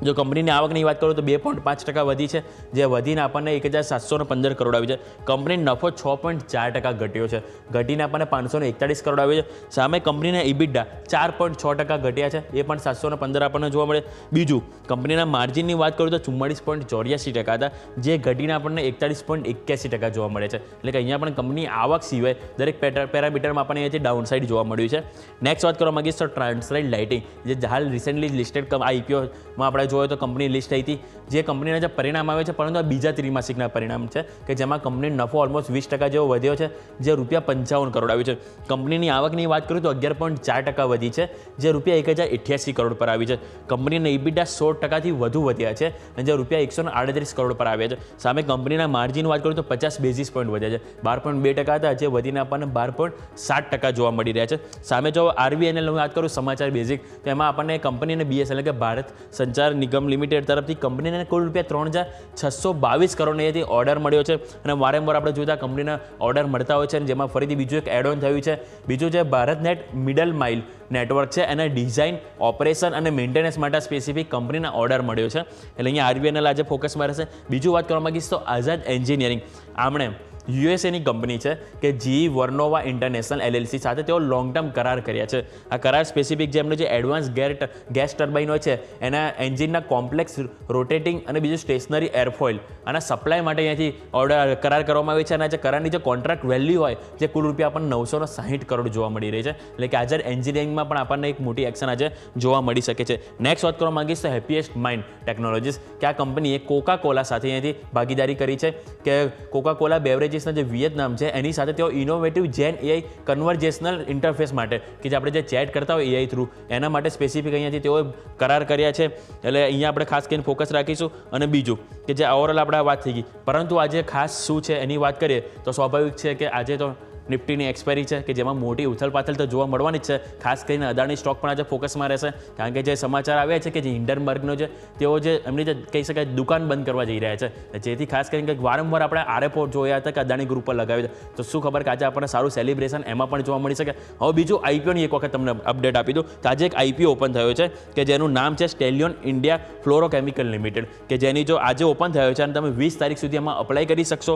જો કંપનીની આવકની વાત કરું તો 2.5% વધી છે જે વધીને આપણને 1,715 કરોડ આવી છે. કંપનીનો નફો 6.4% ઘટ્યો છે, ઘટીને આપણને 541 કરોડ આવ્યો છે. સામે કંપનીના ઇબિટા 4.6% ઘટ્યા છે એ પણ 715 આપણને જોવા મળે. બીજું કંપનીના માર્જિનની વાત કરું તો 44.84% હતા જે ઘટીને આપણને 41.81% જોવા મળે છે. એટલે કે અહીંયા પણ કંપની આવક સિવાય દરેક પેરામીટરમાં આપણને અહીંયાથી ડાઉનસાઇડ જોવા મળ્યું છે. નેક્સ્ટ વાત કરવા માંગીશ તો ટ્રાન્સલાઇટ લાઇટિંગ જે હાલ રિસેન્ટલી લિસ્ટેડ IPOમાં આપણે જોઈએ તો કંપની લિસ્ટ થઈ હતી જે કંપનીના જે પરિણામ આવે છે પરંતુ આ બીજા ત્રિમાસિકના પરિણામ છે કે જેમાં કંપનીનો નફો ઓલમોસ્ટ 20% જેવો વધ્યો છે જે ₹55 કરોડ આવ્યું છે. કંપનીની આવકની વાત કરું તો 11.4% વધી છે જે ₹1,088 કરોડ પર આવી છે. કંપનીના ઇબિટા 16%થી વધુ વધ્યા છે અને જે ₹138 કરોડ પર આવ્યા છે. સામે કંપનીના માર્જિન વાત કરું તો 50 બેઝિસ પોઈન્ટ વધ્યા છે, 12.2% હતા જે વધીને આપણને 12.7% જોવા મળી રહ્યા છે. સામે જો RVNL વાત કરું સમાચાર બેઝિક તો એમાં આપણને કંપનીને BSNL કે ભારત સંચાર નિગમ લિમિટેડ તરફથી કંપનીને કુલ ₹3,622 કરોડનો અહીંયાથી ઓર્ડર મળ્યો છે અને વારંવાર આપણે જોતા કંપનીના ઓર્ડર મળતા હોય છે અને જેમાં ફરીથી બીજું એક એડ ઓન થયું છે. બીજું છે Bharat net middle mile network છે એના ડિઝાઇન, ઓપરેશન અને મેન્ટેનન્સ માટે સ્પેસિફિક કંપનીના ઓર્ડર મળ્યો છે. એટલે અહીંયા RVNL આજે ફોકસમાં રહેશે. બીજું વાત કરવા માંગીશ તો આઝાદ એન્જિનિયરિંગ આમણે યુએસએની કંપની છે કે GE વર્નોવા ઇન્ટરનેશનલ LLC સાથે તેઓ લોંગ ટર્મ કરાર કર્યા છે. આ કરાર સ્પેસિફિક જે એમનો જે એડવાન્સ ગેસ ટર્બાઇન હોય છે એના એન્જિનના કોમ્પ્લેક્સ રોટેટિંગ અને બીજું સ્ટેશનરી એરફોઇલ આના સપ્લાય માટે અહીંયાથી ઓર્ડર કરાર કરવામાં આવે છે અને જે કરારની જે કોન્ટ્રાક્ટ વેલ્યુ હોય જે કુલ રૂપિયા આપણને 960 કરોડ જોવા મળી રહી છે. એટલે કે આઝાદ એન્જિનિયરિંગમાં પણ આપણને એક મોટી એક્શન આજે જોવા મળી શકે છે. નેક્સ્ટ વાત કરવા માંગીશ તો હેપીએસ્ટ માઇન્ડ ટેકનોલોજીસ કે આ કંપનીએ કોકા કોલા સાથે અહીંયાથી ભાગીદારી કરી છે કે કોકા કોલા બેવરેજીસ જે વિયેતનામ છે એની સાથે તેઓ ઇનોવેટિવ જેન AI કન્વર્જેશનલ ઇન્ટરફેસ માટે કે જે આપણે જે ચેટ કરતા હોય AI થ્રુ એના માટે સ્પેસિફિક અહીંયાથી તેઓએ કરાર કર્યા છે. એટલે અહીંયા આપણે ખાસ કરીને ફોકસ રાખીશું. અને બીજું કે જે ઓવરઓલ આપણે વાત થઈ ગઈ પરંતુ આજે ખાસ શું છે એની વાત કરીએ તો સ્વાભાવિક છે કે આજે તો નિફ્ટીની એક્સપાયરી છે કે જેમાં મોટી ઉથલપાથલ તો જોવા મળવાની જ છે. ખાસ કરીને અદાણી સ્ટોક પણ આજે ફોકસમાં રહેશે કારણ કે જે સમાચાર આવ્યા છે કે જે હિન્ડનબર્ગનો જે તેઓ જે એમની જે કહી શકાય દુકાન બંધ કરવા જઈ રહ્યા છે જેથી ખાસ કરીને વારંવાર આપણે RFO જોયા હતા કે અદાણી ગ્રુપ પર લગાવી છે તો શું ખબર કે આજે આપણને સારું સેલિબ્રેશન એમાં પણ જોવા મળી શકે. હવે બીજું IPOની એક વખત તમને અપડેટ આપી દઉં તો આજે એક IPO ઓપન થયો છે કે જેનું નામ છે સ્ટેલિયોન ઇન્ડિયા ફ્લોરોકેમિકલ લિમિટેડ કે જેની જો આજે ઓપન થયો છે અને તમે 20 તારીખ સુધી એમાં અપ્લાય કરી શકશો.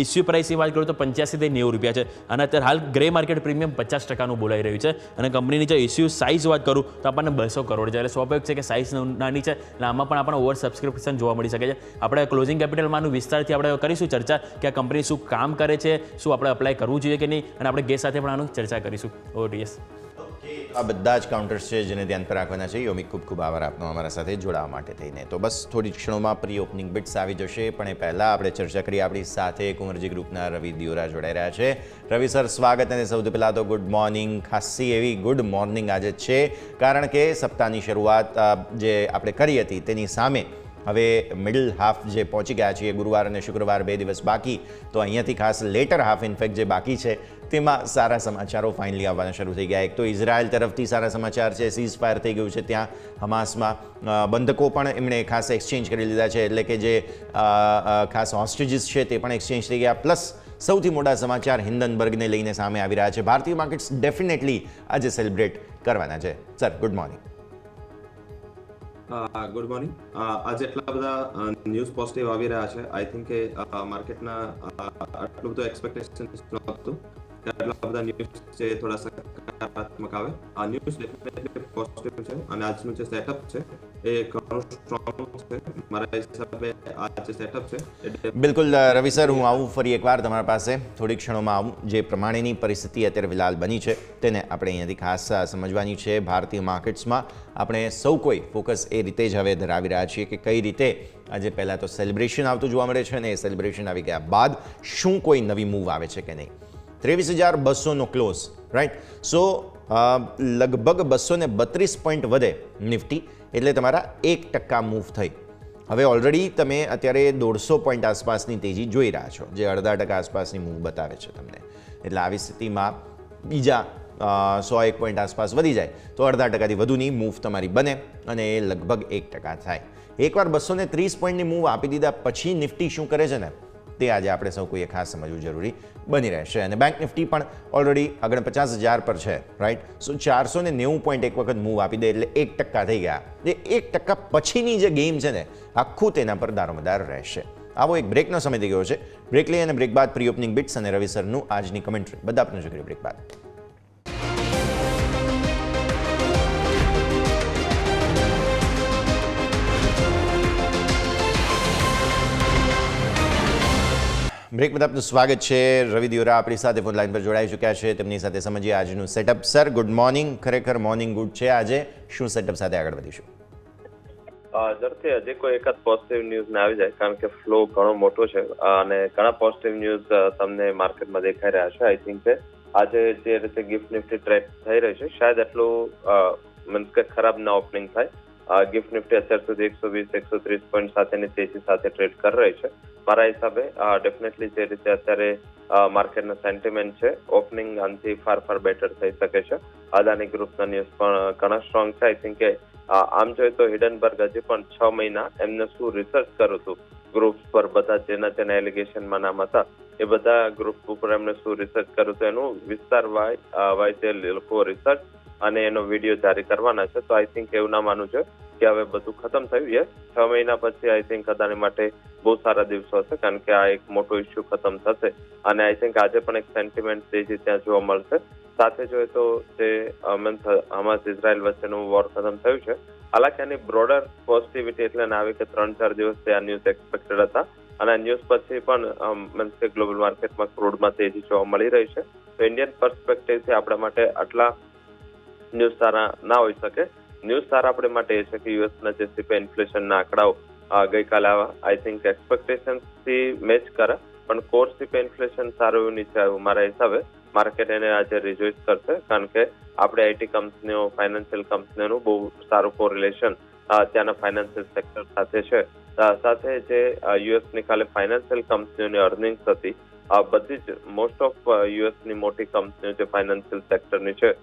ઇસ્યુ પ્રાઇસની વાત કરું તો 85 થી 90 રૂપિયા છે અને અત્યારે હાલ ગ્રે માર્કેટ પ્રીમિયમ 50%નું બોલાઈ રહ્યું છે અને કંપનીની જો ઇસ્યુ સાઇઝ વાત કરું તો આપણને 200 કરોડ છે. એટલે સ્વાભાવિક છે કે સાઇઝ નાની છે એટલે આમાં પણ આપણને ઓવર સબસ્ક્રિપ્શન જોવા મળી શકે છે. આપણે ક્લોઝિંગ કેપિટલમાંનું વિસ્તારથી આપણે કરીશું ચર્ચા કે આ કંપની શું કામ કરે છે, શું આપણે અપ્લાય કરવું જોઈએ કે નહીં અને આપણે ગેસ સાથે પણ આનું ચર્ચા કરીશું. OTS આ બધા જ કાઉન્ટર્સ છે જેને ધ્યાન પર રાખવાના છે. યોમિક ખૂબ ખૂબ આભાર આપનો અમારા સાથે જોડાવા માટે થઈને. તો બસ થોડી ક્ષણોમાં પ્રી ઓપનિંગ બિટ્સ આવી જશે પણ એ પહેલાં આપણે ચર્ચા કરીએ. આપણી સાથે કુંવરજી ગ્રુપના રવિ દિયોરા જોડાઈ રહ્યા છે. રવિ સર સ્વાગત. અને સૌથી પહેલાં તો ગુડ મોર્નિંગ. ખાસી એવી ગુડ મોર્નિંગ આજે છે કારણ કે સપ્તાહની શરૂઆત જે આપણે કરી હતી તેની સામે હવે મિડલ હાફ જે પહોંચી ગયા છીએ, ગુરુવાર અને શુક્રવાર 2 દિવસ બાકી. તો અહીંયાથી ખાસ લેટર હાફ ઇનફેક્ટ જે બાકી છે તેમાં સારા સમાચારો ફાઇનલી આવવાના શરૂ થઈ ગયા. એક તો ઇઝરાયલ તરફથી સારા સમાચાર છે, સીઝ ફાયર થઈ ગયું છે ત્યાં હમાસમાં, બંધકો પણ એમણે ખાસ એક્સચેન્જ કરી લીધા છે એટલે કે જે ખાસ હોસ્ટેજીસ છે તે પણ એક્સચેન્જ થઈ ગયા. પ્લસ સૌથી મોટા સમાચાર હિન્ડનબર્ગને લઈને સામે આવી રહ્યા છે. ભારતીય માર્કેટ્સ ડેફિનેટલી આજે સેલિબ્રેટ કરવાના છે. Sir good morning. Good morning. આજે એટલા બધા ન્યૂઝ પોઝિટિવ આવી રહ્યા છે. આઈ થિંક કે માર્કેટના આટલું બધું એક્સપેક્ટેશન નહોતું કે આટલા બધા ન્યૂઝ છે થોડા સકારાત્મક આવે. આ ન્યૂઝ ડેફિનેટલી પોઝિટિવ છે અને આજનું જે સેટઅપ છે એ ઘણું સ્ટ્રોંગ છે. મારા હિસાબે આ જે સેટઅપ છે એ બિલકુલ રવિ સર, હું આવું ફરી એકવાર તમારા પાસે થોડીક ક્ષણોમાં આવું. જે પ્રમાણેની પરિસ્થિતિ અત્યારે ફિલહાલ બની છે તેને આપણે અહીંયાથી ખાસ સમજવાની છે. ભારતીય માર્કેટ્સમાં આપણે સૌ કોઈ ફોકસ એ રીતે જ હવે ધરાવી રહ્યા છીએ કે કઈ રીતે આજે પહેલાં તો સેલિબ્રેશન આવતું જોવા મળે છે અને એ સેલિબ્રેશન આવી ગયા બાદ શું કોઈ નવી મૂવ આવે છે કે નહીં. 23,200નો ક્લોઝ, રાઈટ. સો લગભગ 232 પોઈન્ટ વધે નિફ્ટી, એટલે તમારા 1% મૂવ થઈ. હવે ઓલરેડી તમે અત્યારે 150 પોઈન્ટ આસપાસની તેજી જોઈ રહ્યા છો, જે 0.5% આસપાસની મૂવ બતાવે છે તમને. એટલે આવી સ્થિતિમાં બીજા 101 પોઈન્ટ આસપાસ વધી જાય તો 0.5%થી વધુની મૂવ તમારી બને અને એ લગભગ 1% થાય. એકવાર 230 પોઈન્ટની મૂવ આપી દીધા પછી નિફ્ટી શું કરે છે ને તે આજે આપણે સૌ કોઈએ ખાસ સમજવું જરૂરી બની રહેશે. અને બેંક નિફ્ટી પણ ઓલરેડી આગળ 50,000 પર છે, રાઈટ. સો 490 પોઈન્ટ એક વખત મૂવ આપી દે એટલે 1% થઈ ગયા. એ 1% પછીની જે ગેમ છે ને આખું તેના પર દારોમદાર રહેશે. આવો એક બ્રેકનો સમય થઈ ગયો છે. બ્રેક લઈ અને બ્રેક બાદ પ્રી ઓપનિંગ બિટ્સ અને રવિ સરનું આજની કમેન્ટ્રી બધા આપણે જોઈ બ્રેક બાદ. બ્રેક બાદ આપનું સ્વાગત છે. રવિ દિયોરા આપણી સાથે ફોન લાઈન પર જોડાઈ ચૂક્યા છે. તેમની સાથે સમજીએ આજનું સેટઅપ. Sir good morning. ખરેખર મોર્નિંગ ગુડ છે. આજે શું સેટઅપ સાથે આગળ વધીશું? ઝડપથી હજી કોઈ એકાદ પોઝિટિવ ન્યૂઝ ને આવી જાય, કારણ કે ફ્લો ઘણો મોટો છે અને ઘણા પોઝિટિવ ન્યૂઝ તમને માર્કેટમાં દેખાઈ રહ્યા છે. આઈ થિંક કે આજે જે રીતે ગિફ્ટ નિફ્ટી ટ્રેડ થઈ રહી છે શાયદ એટલું મીન્સ કે ખરાબ ના ઓપનિંગ થાય. ગિફ્ટ નિફ્ટી અત્યાર સુધી 120-130 પોઈન્ટ સાથેની તેજી સાથે ટ્રેડ કરી રહી છે. મારા હિસાબે ડેફિનેટલી જે રીતે અત્યારે માર્કેટનો સેન્ટિમેન્ટ છે ઓપનિંગ આનાથી ફાર બેટર થઈ શકે છે. અદાની ગ્રુપના ન્યૂઝ પણ ઘણા સ્ટ્રોંગ છે. આઈ થિંક કે આમ જોઈએ તો હિડનબર્ગ હજી પણ 6 મહિના એમને શું રિસર્ચ કર્યું હતું ગ્રુપ્સ પર, બધા જેના એલિગેશનમાં નામ હતા એ બધા ગ્રુપ ઉપર એમને શું રિસર્ચ કર્યું હતું એનું વિસ્તાર વાય તે લોકો રિસર્ચ અને એનો વિડીયો જારી કરવાના છે. તો આઈ થિંક એવું ના માનવું છે કે હવે બધું ખતમ થયું. યસ, 6 મહિના પછી આઈ થિંક અદાની માટે બહુ સારા દિવસો હશે, કારણ કે આ એક મોટો ઇસ્યુ ખતમ થશે અને આઈ થિંક આજે પણ એક સેન્ટિમેન્ટ તેજી ત્યાં જોવા મળશે. સાથે જોઈએ તો જે હમાસ ઇઝરાયલ વચ્ચેનું વોર ખતમ થયું છે, હાલાકી આની બ્રોડર પોઝિટિવિટી એટલે ના આવી કે 3-4 દિવસથી આ ન્યૂઝ એક્સપેક્ટેડ હતા અને આ ન્યૂઝ પછી પણ મીન્સ કે ગ્લોબલ માર્કેટમાં ક્રૂડમાં તેજી જોવા મળી રહી છે. તો ઇન્ડિયન પર્સપેક્ટિવથી આપણા માટે આટલા ન્યૂઝ સારા ના હોઈ શકે. ન્યૂઝ સારા આપણે માટે એ છે કે યુએસના જે સીપીઆઈ ઇન્ફ્લેશનના આંકડાઓ ગઈકાલે આવ્યા, આઈ થિંક એક્સપેક્ટેશન્સથી મેચ કરે, પણ કોર સીપીઆઈ ઇન્ફ્લેશન સારું એવું નીચે આવ્યું. મારા હિસાબે માર્કેટ એને આજે રિજોઇસ કરશે, કારણ કે આપણે આઈટી કંપનીઓ, ફાઇનાન્શિયલ કંપનીઓનું બહુ સારું કોરિલેશન ત્યાંના ફાઇનાન્શિયલ સેક્ટર સાથે છે. સાથે જે યુએસની કાલે ફાઇનાન્શિયલ કંપનીઓની અર્નિંગ્સ હતી, બધી જ મોસ્ટ ઓફ યુએસની મોટી કંપનીઓ જે ફાઇનાન્શિયલ સેક્ટરની છે,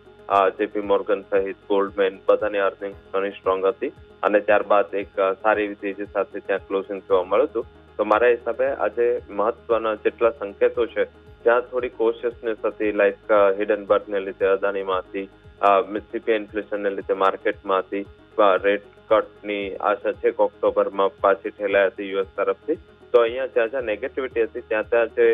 જેપી મોર્ગન સહિત ગોલ્ડમેન, બધાની અર્નિંગ્સ ઘણી સ્ટ્રોંગ હતી અને ત્યારબાદ એક સારી એવી તેજી સાથે ત્યાં ક્લોઝિંગ જોવા મળ્યું હતું. તો મારા હિસાબે આજે મહત્વના જેટલા સંકેતો છે ત્યાં થોડી કોશિયસનેસ હતી, લાઈક હિડનબર્ગને લીધે અદાનીમાં હતી, સીપીઆઈ ઇન્ફ્લેશનને લીધે માર્કેટમાં હતી, રેટ કટની આશા છે કે ઓક્ટોબરમાં પાછી ઠેલાઈ હતી યુએસ તરફથી. તો અહીંયા જ્યાં જ્યાં નેગેટિવિટી હતી ત્યાં જે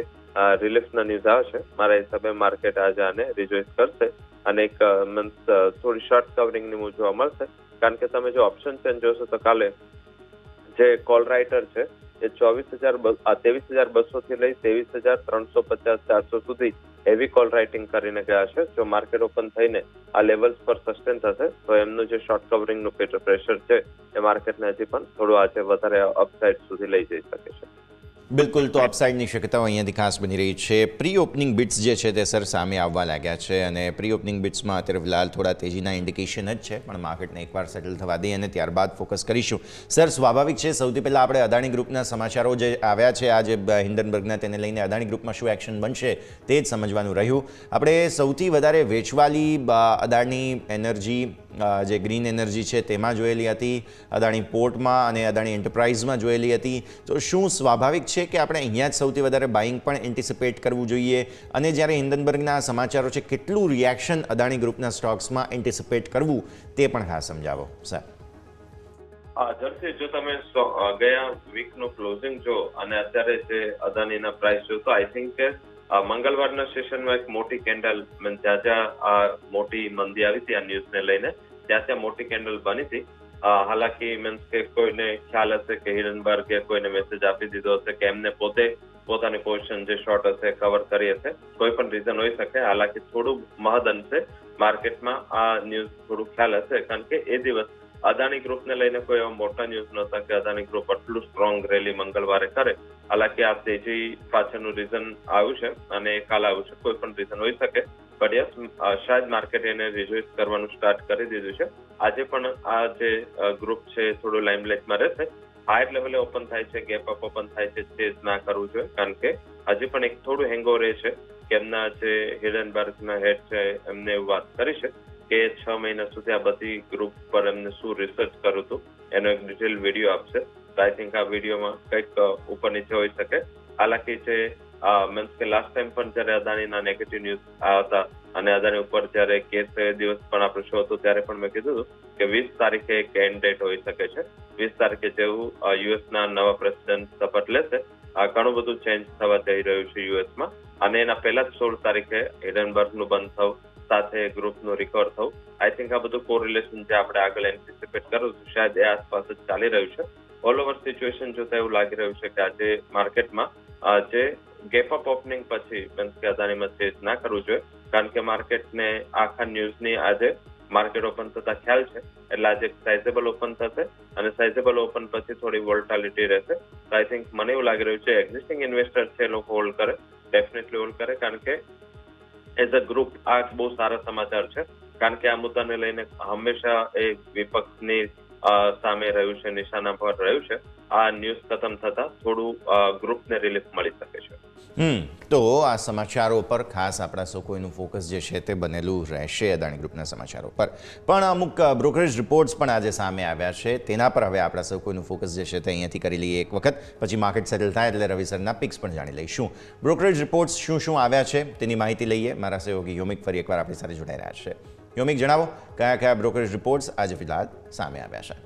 રિલીફના ન્યૂઝ આવશે, મારા હિસાબે માર્કેટ આજે આને રિજોઇસ કરશે અને એક મીન્સ થોડી શોર્ટ કવરિંગની મૂવ જોવા મળશે. કારણ કે તમે જો ઓપ્શન ચેન જોશો તો કાલે જે કોલ રાઇટર છે એ 23,200 થી લઈ 23,350-400 સુધી હેવી કોલ રાઇટિંગ કરીને ગયા છે. જો માર્કેટ ઓપન થઈને આ લેવલ્સ પર સસ્ટેન થશે તો એમનું જે શોર્ટ કવરિંગનું પ્રેશર છે એ માર્કેટને હજી પણ થોડું આજે વધારે અપસાઇડ સુધી લઈ જઈ શકે છે. બિલકુલ, તો અપસાઇડની શક્યતાઓ અહીંયાથી ખાસ બની રહી છે. પ્રી ઓપનિંગ બિટ્સ જે છે તે સર સામે આવવા લાગ્યા છે અને પ્રી ઓપનિંગ બિટ્સમાં અત્યારે ફિલહાલ થોડા તેજીના ઇન્ડિકેશન જ છે, પણ માર્કેટને એકવાર સેટલ થવા દઈએ અને ત્યારબાદ ફોકસ કરીશું. સર, સ્વાભાવિક છે સૌથી પહેલાં આપણે અદાણી ગ્રુપના સમાચારો જે આવ્યા છે આજે હિન્ડનબર્ગના, તેને લઈને અદાણી ગ્રુપમાં શું એક્શન બનશે તે જ સમજવાનું રહ્યું. આપણે સૌથી વધારે વેચવાલી અદાણી એનર્જી, જે ગ્રીન એનર્જી છે તેમાં જોયેલી હતી, અદાણી પોર્ટમાં અને અદાણી એન્ટરપ્રાઇઝમાં જોયેલી હતી. તો શું સ્વાભાવિક છે કે આપણે અહીંયા જ સૌથી વધારે બાઇંગ પણ એન્ટિસિપેટ કરવું જોઈએ? અને જ્યારે હિન્ડનબર્ગના સમાચારો છે, કેટલું રિએક્શન અદાણી ગ્રુપના સ્ટોક્સમાં એન્ટિસિપેટ કરવું તે પણ ખાસ સમજાવો સર. ઝડપથી જો તમે ગયા વીકનું ક્લોઝિંગ જો અને અત્યારે જે અદાણીના પ્રાઇસ જો, તો આઈ થિંક કે મંગળવારના સેશનમાં એક મોટી કેન્ડલ જ્યાં જ્યાં આ મોટી મંદી આવી હતી આ ન્યૂઝને લઈને ત્યાં મોટી કેન્ડલ બની હતી. હાલાકી મીન્સ કે કોઈને ખ્યાલ હશે કે હિડનબર્ગે કોઈને મેસેજ આપી દીધો હશે કે એમને પોતે પોતાની પોઝિશન જે શોર્ટ હશે કવર કરી હશે, કોઈ પણ રીઝન હોઈ શકે. હાલાકી થોડું મહદ અંશે માર્કેટમાં આ ન્યૂઝ થોડું ખ્યાલ હશે, કારણ કે એ દિવસ અદાણી ગ્રુપને લઈને કોઈ એવા મોટા ન્યૂઝ નહોતા કે અદાણી ગ્રુપ આટલું સ્ટ્રોંગ રેલી મંગળવારે કરે. હાલાકી આ તેજી પાછળનું રીઝન આવ્યું છે અને કાલ આવ્યું છે, કોઈ પણ રીઝન હોઈ શકે. બટ યસ, શાયદ માર્કેટ એને રિજોઇસ કરવાનું સ્ટાર્ટ કરી દીધું છે. આજે પણ આ જે ગ્રુપ છે થોડું લાઇમલાઇટમાં રહેશે. હાયર લેવલે ઓપન થાય છે, ગેપ અપ ઓપન થાય છે, ચેઝ ના કરવું જોઈએ, કારણ કે હજી પણ એક થોડું હેંગઓવર એ છે કે એમના જે હિડનબર્ગના હેડ છે એમને એવું વાત કરી છે કે 6 મહિના સુધી આ બધી ગ્રુપ પર એમને શું રિસર્ચ કર્યું હતું એનો એક ડિટેલ વિડીયો આપશે. તો આઈ થિંક આ વિડીયોમાં કંઈક ઉપર નીચે હોઈ શકે. હાલાકી જે મીન્સ કે લાસ્ટ ટાઈમ પણ જ્યારે અદાણીના નેગેટિવ ન્યૂઝ આવ્યા હતા અને અદાણી ઉપર જ્યારે કેસ દિવસ પણ આપણો શો હતો ત્યારે પણ મેં કીધું હતું કે 20 તારીખે એક એન્ડ ડેટ હોઈ શકે છે. 20 તારીખે જેવું યુએસના નવા પ્રેસિડેન્ટ શપથ લેશે, ઘણું બધું ચેન્જ થવા જઈ રહ્યું છે યુએસમાં, અને એના પહેલા જ 16 તારીખે હિડનબર્ગનું બંધ થવું સાથે ગ્રુપનું રિકવર થવું. આઈ થિંક આ બધું કોરિલેશન જે આપણે આગળ એન્ટિસિપેટ કર્યું છે શાયદ એ આસપાસ જ ચાલી રહ્યું છે. ઓલ ઓવર સિચ્યુએશન જોતા એવું લાગી રહ્યું છે કે આજે માર્કેટમાં જે ગેપ અપ ઓપનિંગ પછી મીન્સ કે અદાણીમાં ચેઝ ના કરવું જોઈએ, કારણ કે માર્કેટને આખા ન્યૂઝની આજે માર્કેટ ઓપન થતા ખ્યાલ છે. એટલે આજે સાઇઝેબલ ઓપન થશે અને સાઇઝેબલ ઓપન પછી થોડી વોલ્ટાલિટી રહેશે. તો આઈ થિંક મને એવું લાગી રહ્યું છે એક્ઝિસ્ટિંગ ઇન્વેસ્ટર છે એ લોકો હોલ્ડ કરે, ડેફિનેટલી હોલ્ડ કરે, કારણ કે એઝ અ ગ્રુપ આ બહુ સારા સમાચાર છે. કારણ કે આ મુદ્દાને લઈને હંમેશા એ વિપક્ષની સામે રહ્યું છે, નિશાના પર રહ્યું છે. આ ન્યૂઝ ખતમ થતા થોડું ગ્રુપને રિલીફ મળી શકે છે. તો આ સમાચારો પર ખાસ આપણા સૌ કોઈનું ફોકસ જે છે તે બનેલું રહેશે અદાણી ગ્રુપના સમાચારો પર. પણ અમુક બ્રોકરેજ રિપોર્ટ્સ પણ આજે સામે આવ્યા છે, તેના પર હવે આપણા સૌ કોઈનું ફોકસ જે છે તે અહીંયાથી કરી લઈએ એક વખત, પછી માર્કેટ સેટલ થાય એટલે રવિસરના પિક્સ પણ જાણી લઈશું. બ્રોકરેજ રિપોર્ટ્સ શું શું આવ્યા છે તેની માહિતી લઈએ. મારા સહયોગી યોમિક ફરી એકવાર આપણી સાથે જોડાઈ રહ્યા છે. યોમિક, જણાવો કયા કયા બ્રોકરેજ રિપોર્ટ્સ આજે ફિલહાલ સામે આવ્યા છે?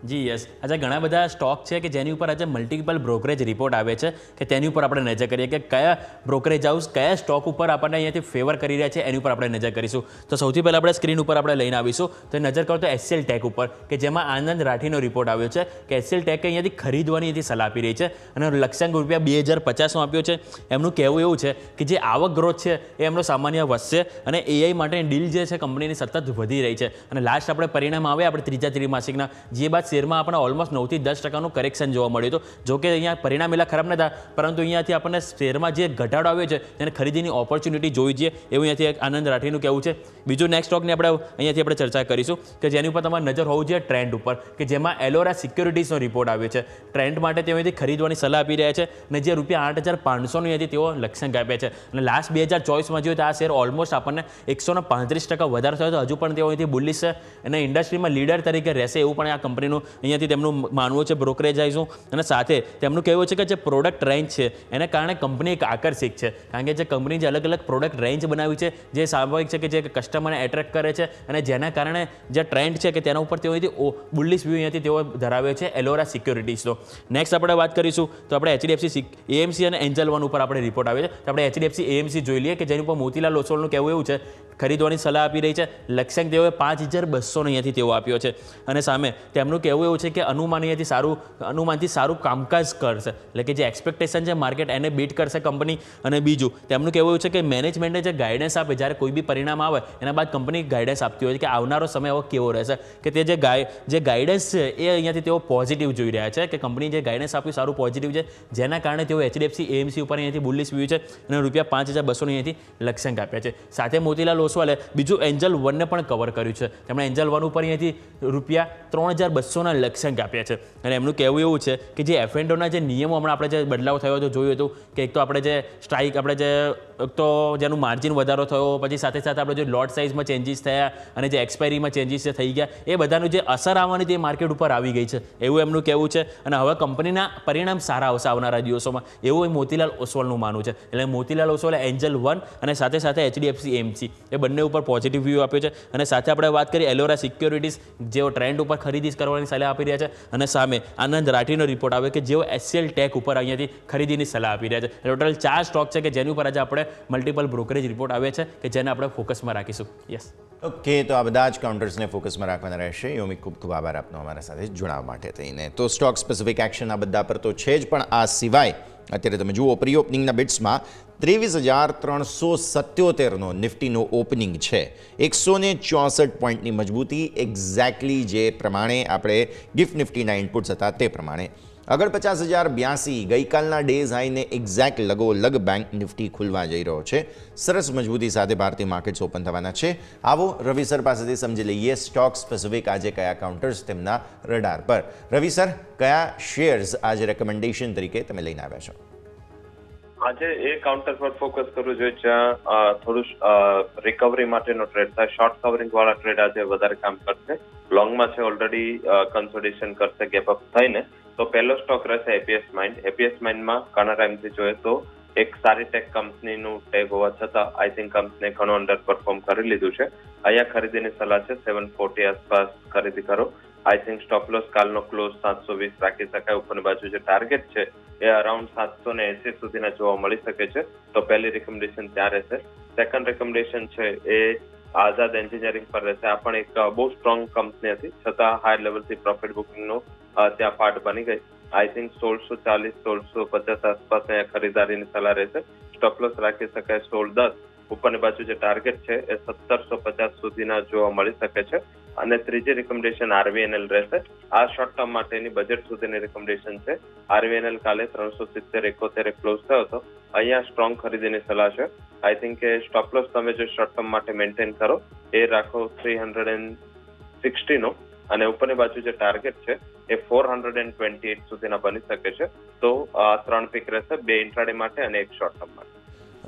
જી યસ, આજે ઘણા બધા સ્ટોક છે કે જેની ઉપર આજે મલ્ટિપલ બ્રોકરેજ રિપોર્ટ આવે છે કે તેની ઉપર આપણે નજર કરીએ કે કયા બ્રોકરેજ હાઉસ કયા સ્ટોક ઉપર આપણને અહીંયાથી ફેવર કરી રહ્યા છે એની ઉપર આપણે નજર કરીશું. તો સૌથી પહેલાં આપણે સ્ક્રીન ઉપર આપણે લઈને આવીશું તો નજર કરો તો એચસીએલ ટેક ઉપર કે જેમાં આનંદ રાઠીનો રિપોર્ટ આવ્યો છે કે એચસીએલ ટેક અહીંયાથી ખરીદવાની અહીંથી સલાહ આપી રહી છે અને લક્ષ્યાંક રૂપિયા 2050નો આપ્યો છે. એમનું કહેવું એવું છે કે જે આવક ગ્રોથ છે એ એમનો સામાન્ય વધશે અને એઆઈ માટેની ડીલ જે છે કંપનીની સતત વધી રહી છે. અને લાસ્ટ આપણે પરિણામ આવે આપણે ત્રીજા ત્રિમાસિકના, જે બાદ શેરમાં આપણને ઓલમોસ્ટ 9 થી 10% કરેક્શન જોવા મળ્યું હતું. જો કે અહીંયા પરિણામ એટલા ખરાબ નતા, પરંતુ અહીંયાથી આપણને શેરમાં જે ઘટાડો આવ્યો છે તેને ખરીદીની ઓપોર્ચ્યુનિટી જોઈ છે એવું અહીંયાથી આનંદ રાઠીનું કહેવું છે. બીજું નેક્સ્ટ સ્ટોકની અહીંયાથી આપણે ચર્ચા કરીશું કે જેની ઉપર તમારે નજર હોવું જોઈએ ટ્રેન્ડ ઉપર કે જેમાં એલોરા સિક્યોરિટીઝનો રિપોર્ટ આવ્યો છે. ટ્રેન્ડ માટે તેઓ અહીંયાથી ખરીદવાની સલાહ આપી રહ્યા છે અને જે રૂપિયા 8,500નો અહીંયાથી તેઓ લક્ષ્યાંક આપ્યા છે. અને લાસ્ટ 2024માં જોઈએ તો આ શેર ઓલમોસ્ટ આપણને 135% વધારો થયો હતો. હજુ પણ તેઓ અહીંથી બુલિશ છે અને ઇન્ડસ્ટ્રીમાં લીડર તરીકે રહેશે એવું પણ આ કંપનીનું અહીંયાથી તેમનું માનવું છે બ્રોકરેજ હાઉસનું. અને સાથે તેમનું કહેવું છે કે જે પ્રોડક્ટ રેન્જ છે એને કારણે કંપની એક આકર્ષિત છે, કારણ કે જે કંપની જે અલગ અલગ પ્રોડક્ટ રેન્જ બનાવી છે જે સ્વાભાવિક છે કે જે કસ્ટમરને એટ્રેક્ટ કરે છે અને જેના કારણે જે ટ્રેન્ડ છે કે તેના ઉપર તેઓ બુલિશ વ્યૂ અહીંયાથી તેઓ ધરાવે છે એલોરા સિક્યોરિટીઝનો. નેક્સ્ટ આપણે વાત કરીશું તો આપણે એચડીએફસી એએમસી અને એન્જલ વન ઉપર આપણે રિપોર્ટ આવે છે. તો આપણે એચડીએફસી એએમસી જોઈ લઈએ કે જેની ઉપર મોતીલાલ ઓસવાલનું કહેવું એવું છે ખરીદવાની સલાહ આપી રહી છે. લક્ષ્યાંક તેઓએ 5,200નો અહીંયાથી તેઓ આપ્યો છે અને સામે તેમનું કહેવું એવું છે કે અનુમાનથી સારું કામકાજ કરશે, એટલે કે જે એક્સપેક્ટેશન છે માર્કેટ એને બીટ કરશે કંપની. અને બીજું તેમનું કહેવું એવું છે કે મેનેજમેન્ટે જે ગાઈડન્સ આપે જ્યારે કોઈ બી પરિણામ આવે એના બાદ કંપની ગાઈડન્સ આપતી હોય છે કે આવનારો સમય એવો કેવો રહેશે કે તે જે ગાઈડન્સ છે એ અહીંયાથી તેઓ પોઝિટિવ જોઈ રહ્યા છે કે કંપની જે ગાઈડન્સ આપ્યું સારું પોઝિટિવ છે, જેના કારણે તેઓ એચડીએફસી એએમસી ઉપર અહીંયાથી બુલિશ વ્યૂ છે અને રૂપિયા 5,200 અહીંયાથી લક્ષ્યાંક આપ્યા છે. સાથે મોતીલાલ ઓસવાલે બીજું એન્જલ વનને પણ કવર કર્યું છે. તેમણે એન્જલ વન ઉપર અહીંયાથી રૂપિયા 3,200ના લક્ષ્યાંક આપ્યા છે. અને એમનું કહેવું એવું છે કે જે એફએન્ડોના જે નિયમો હમણાં આપણે જે બદલાવ થયો હતો જોયું હતું કે એક તો આપણે જે સ્ટ્રાઇક આપણે જે તો જેનું માર્જિન વધારો થયો, પછી સાથે સાથે આપણે જે લોટ સાઇઝમાં ચેન્જીસ થયા અને જે એક્સપાયરીમાં ચેન્જીસ થઈ ગયા, એ બધાનું જે અસર આવવાની તે માર્કેટ ઉપર આવી ગઈ છે એવું એમનું કહેવું છે. અને હવે કંપનીના પરિણામ સારા આવશે આવનારા દિવસોમાં એવું મોતીલાલ ઓસવાલનું માનવું છે. એટલે મોતીલાલ ઓસવાલે એન્જલ વન અને સાથે સાથે એચડીએફસી એએમસી એ બંને ઉપર પોઝિટિવ વ્યૂ આપ્યો છે. અને સાથે આપણે વાત કરીએ એલોરા સિક્યોરિટીઝ જેઓ ટ્રેન્ડ ઉપર ખરીદી કરવાની સલાહ આપી રહ્યા છે અને સામે આનંદ રાઠીનો રિપોર્ટ આવે કે જેઓ એચસીએલ ટેક ઉપર અહીંયાથી ખરીદીની સલાહ આપી રહ્યા છે. ટોટલ 4 સ્ટોક છે કે જેની ઉપર આજે આપણે મલ્ટિપલ બ્રોકરેજ રિપોર્ટ આવે છે કે જેને આપણે ફોકસમાં રાખીશું. યસ. ઓકે, તો આ બધા જ કાઉન્ટર્સને ફોકસમાં રાખવાના રહેશે. યોમિક, ખૂબ ખૂબ આભાર આપનો અમારા સાથે જોડાવા માટે થઈને. તો સ્ટોક સ્પેસિફિક એક્શન આ બધા પર તો છે જ, પણ આ સિવાય અત્યારે તમે જુઓ પ્રી ઓપનિંગના બિટ્સમાં 23,377નો નિફ્ટીનો ઓપનિંગ છે. 164 પોઈન્ટની મજબૂતી, એક્ઝેક્ટલી જે પ્રમાણે આપણે ગિફ્ટ નિફ્ટીના ઇનપુટ્સ હતા તે પ્રમાણે. આગળ 50,082 ગઈકાલના ડેઝ હાઈને એક્ઝેક્ટ લગોલગ બેંક નિફ્ટી ખુલવા જઈ રહ્યો છે. સરસ મજબૂતી સાથે ભારતીય માર્કેટ્સ ઓપન થવાના છે. આવો રવિ સર પાસેથી સમજી લઈએ સ્ટોક સ્પેસિફિક આજે કયા કાઉન્ટર્સ તેમના રડાર પર. રવિ સર, કયા શેર્સ આજે રેકમેન્ડેશન તરીકે તમે લઈને આવ્યા છો? આજે એ કાઉન્ટર પર ફોકસ કરવું જોઈએ જ્યાં થોડું રિકવરી માટેનો ટ્રેડ થાય. શોર્ટ કવરિંગ વાળા ટ્રેડ આજે વધારે કામ કરશે. લોંગમાં છે ઓલરેડી કન્સોલિડેશન કરશે ગેપ અપ થઈને. તો પહેલો સ્ટોક રહેશે એપીએસ માઇન્ડ. એપીએસ માઇન્ડમાં ઘણા ટાઈમથી જોઈએ તો એક સારી ટેક કંપનીનું ટેગ હોવા છતાં આઈ થિંક કંપનીએ ઘણું અંડર પરફોર્મ કરી લીધું છે. અહીંયા ખરીદીની સલાહ છે. 740 આસપાસ ખરીદી કરો. આઈ થિંક સ્ટોપ લોસ કાલનો ક્લોઝ 720 રાખી શકાય. ઉપરની બાજુ જે ટાર્ગેટ છે એ અરાઉન્ડ 780 સુધીના જોવા મળી શકે છે. તો પહેલી રિકમેન્ડેશન ત્યાં રહેશે. સેકન્ડ રિકમેન્ડેશન છે એ આઝાદ એન્જિનિયરિંગ પર રહેશે. આ પણ એક બહુ સ્ટ્રોંગ કંપની હતી છતાં હાઈ લેવલથી પ્રોફિટ બુકિંગનો ત્યાં પાર્ટ બની ગઈ. આઈ થિંક 1640-1650 આસપાસ અહીંયા ખરીદારીની સલાહ રહેશે. સ્ટોપ લોસ રાખી શકાય 1610. ઉપરની બાજુ જે ટાર્ગેટ છે એ 1750 સુધીના જોવા મળી શકે છે. અને ત્રીજી રિકમેન્ડેશન આરવીએનએલ રહેશે. આ શોર્ટ ટર્મ માટેની બજેટ સુધીની રિકમેન્ડેશન છે. આરવીએનએલ કાલે 370-71 ક્લોઝ થયો હતો. અહીંયા સ્ટ્રોંગ ખરીદીની સલાહ છે. આઈ થિંક કે સ્ટોપ લોસ તમે જો શોર્ટ ટર્મ માટે મેન્ટેન કરો એ રાખો 360નો. અને ઉપરની બાજુ જે ટાર્ગેટ છે એ 428 સુધીના બની શકે છે. તો 3 પિક રહેશે, 2 ઇન્ટ્રાડે માટે અને 1 શોર્ટ ટર્મ માટે.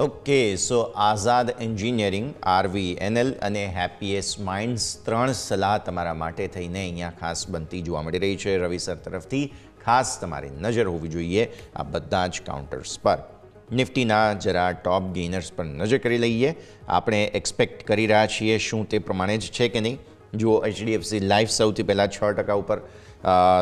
ઓકે, સો આઝાદ એન્જિનિયરિંગ, આરવીએનએલ અને હેપીએસ્ટ માઇન્ડ્સ 3 સલાહ તમારા માટે થઈને અહીંયા ખાસ બનતી જોવા મળી રહી છે રવિ સર તરફથી. ખાસ તમારી નજર હોવી જોઈએ આ બધા જ કાઉન્ટર્સ પર. નિફ્ટીના જરા ટોપ ગેઇનર્સ પર નજર કરી લઈએ. આપણે એક્સપેક્ટ કરી રહ્યા છીએ શું તે પ્રમાણે જ છે કે નહીં. જુઓ, એચડીએફસી લાઈફ સૌથી પહેલાં 6% ઉપર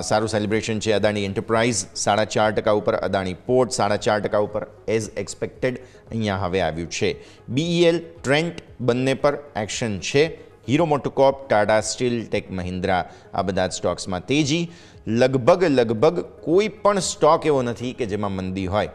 સારું સેલિબ્રેશન છે. અદાણી એન્ટરપ્રાઇઝ 4.5% ઉપર, અદાણી પોર્ટ 4.5% ઉપર એઝ એક્સપેક્ટેડ અહીંયા હવે આવ્યું છે. બીઈએલ, ટ્રેન્ટ બંને પર એક્શન છે. હીરો મોટોકોર્પ, ટાટા સ્ટીલ, ટેક મહિન્દ્રા આ બધા જ સ્ટોક્સમાં તેજી. લગભગ કોઈ પણ સ્ટોક એવો નથી કે જેમાં મંદી હોય.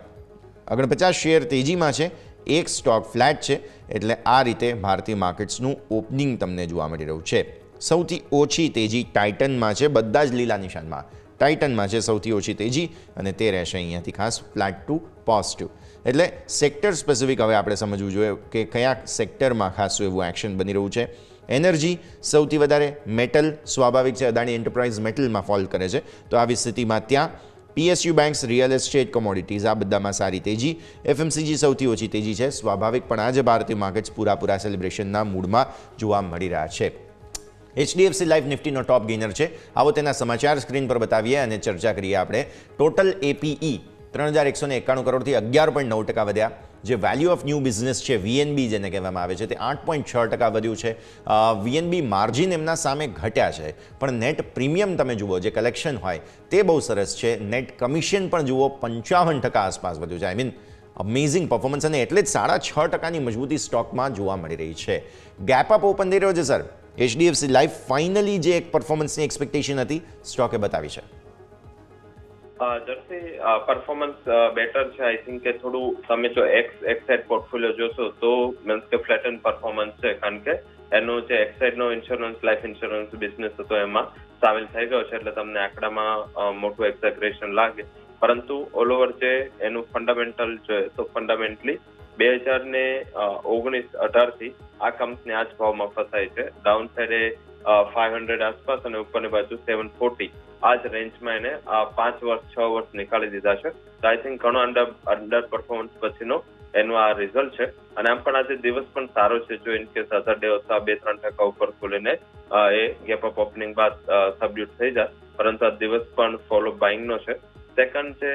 49 શેર તેજીમાં છે, એક સ્ટોક ફ્લેટ છે. એટલે આ રીતે ભારતીય માર્કેટ્સનું ઓપનિંગ તમને જોવા મળી રહ્યું છે. સૌથી ઓછી તેજી ટાઇટનમાં છે, બધા જ લીલા નિશાનમાં ટાઇટનમાં છે સૌથી ઓછી તેજી, અને તે રહેશે અહીંયાથી ખાસ ફ્લેટ ટુ પોઝિટિવ. એટલે સેક્ટર સ્પેસિફિક હવે આપણે સમજવું જોઈએ કે કયા સેક્ટરમાં ખાસું એવું એક્શન બની રહ્યું છે. એનર્જી સૌથી વધારે, મેટલ સ્વાભાવિક છે, અદાણી એન્ટરપ્રાઇઝ મેટલમાં ફોલ કરે છે. તો આવી સ્થિતિમાં ત્યાં PSU banks, real estate, commodities આ બધામાં સારી તેજી. એફએમસીજી સૌથી ઓછી તેજી છે સ્વાભાવિક, પણ આજે ભારતીય માર્કેટ્સ પૂરા સેલિબ્રેશનના મૂડમાં જોવા મળી રહ્યા છે. એચડીએફસી લાઈફ નિફ્ટીનો ટોપ ગેઇનર છે. આવો તેના સમાચાર સ્ક્રીન પર બતાવીએ અને ચર્ચા કરીએ આપણે. ટોટલ એપીઈ 3,191 કરોડથી 11.9% વધ્યા. જે વેલ્યુ ઓફ ન્યૂ બિઝનેસ છે, વીએનબી જેને કહેવામાં આવે છે, તે 8.6% વધ્યું છે. વીએનબી માર્જિન એમના સામે ઘટ્યા છે, પણ નેટ પ્રીમિયમ તમે જુઓ, જે કલેક્શન હોય તે બહુ સરસ છે. નેટ કમિશન પણ જુઓ 55% આસપાસ વધ્યું છે. આઈ મીન અમેઝિંગ પરફોર્મન્સ, અને એટલે જ 6.5%ની મજબૂતી સ્ટોકમાં જોવા મળી રહી છે. ગેપ અપ ઓપન થઈ રહ્યો છે સર. એચડીએફસી લાઈફ ફાઇનલી જે એક પરફોર્મન્સની એક્સપેક્ટેશન હતી સ્ટોકે બતાવી છે. જર્સી પરફોર્મન્સ બેટર છે. આઈ થિંક કે થોડું તમે જો એક્સાઇડ પોર્ટફોલિયો જોશો તો મીન્સ કે ફ્લેટન પરફોર્મન્સ છે, કારણ કે એનો જે એક્સાઇડનો ઇન્સ્યોરન્સ, લાઈફ ઇન્સ્યોરન્સ બિઝનેસ હતો એમાં સામેલ થઈ ગયો છે. એટલે તમને આંકડામાં મોટું એક્ઝેગરેશન લાગે, પરંતુ ઓલ ઓવર જે એનું ફંડામેન્ટલ જોઈએ તો ફંડામેન્ટલી 2019-18 થી આ કંપની આ જ ભાવમાં ફસાય છે. ડાઉન સાઈડે 500 આસપાસ અને ઉપરની બાજુ 740 આ જ રેન્જમાં એને 5 વર્ષ 6 વર્ષ નીકાળી દીધા છે. તો આઈ થિંક ઘણો અંડર પરફોર્મન્સ પછીનો એનું આ રિઝલ્ટ છે. અને આમ પણ આજે દિવસ પણ સારો છે. જો ઇન કેસ અધર ડે હતા 2-3% ઉપર ખોલીને એ ગેપ અપ ઓપનિંગ બાદ સબ્ડ્યુટ થઈ જાય, પરંતુ આ દિવસ પણ ફોલો બાઇંગનો છે. સેકન્ડ છે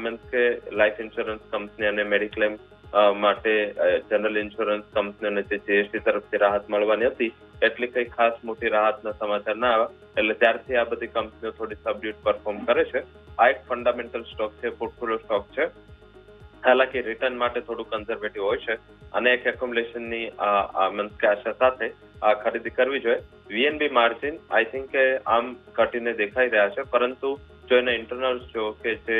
મીન્સ કે લાઈફ ઇન્સ્યોરન્સ કંપની અને મેડિક્લેમ માટે જનરલ ઇન્સ્યોરન્સ કંપનીઓને જે જીએસટી તરફથી રાહત મળવાની હતી એટલી કઈ ખાસ મોટી રાહતના સમાચાર ના આવ્યા. એટલે ત્યારથી આ બધી કંપનીઓ થોડી સબડ્યુટ પરફોર્મ કરે છે. આ એક ફંડામેન્ટલ સ્ટોક છે, પોર્ટફોલિયો સ્ટોક છે. હાલાકી રિટર્ન માટે થોડું કન્ઝર્વેટિવ હોય છે અને એક એક્યુમ્યુલેશનની મીન્સ કે આશા સાથે ખરીદી કરવી જોઈએ. વીએનબી માર્જિન આઈ થિંક કે આમ ઘટીને દેખાઈ રહ્યા છે, પરંતુ જો એના ઇન્ટરનલ્સ જો કે જે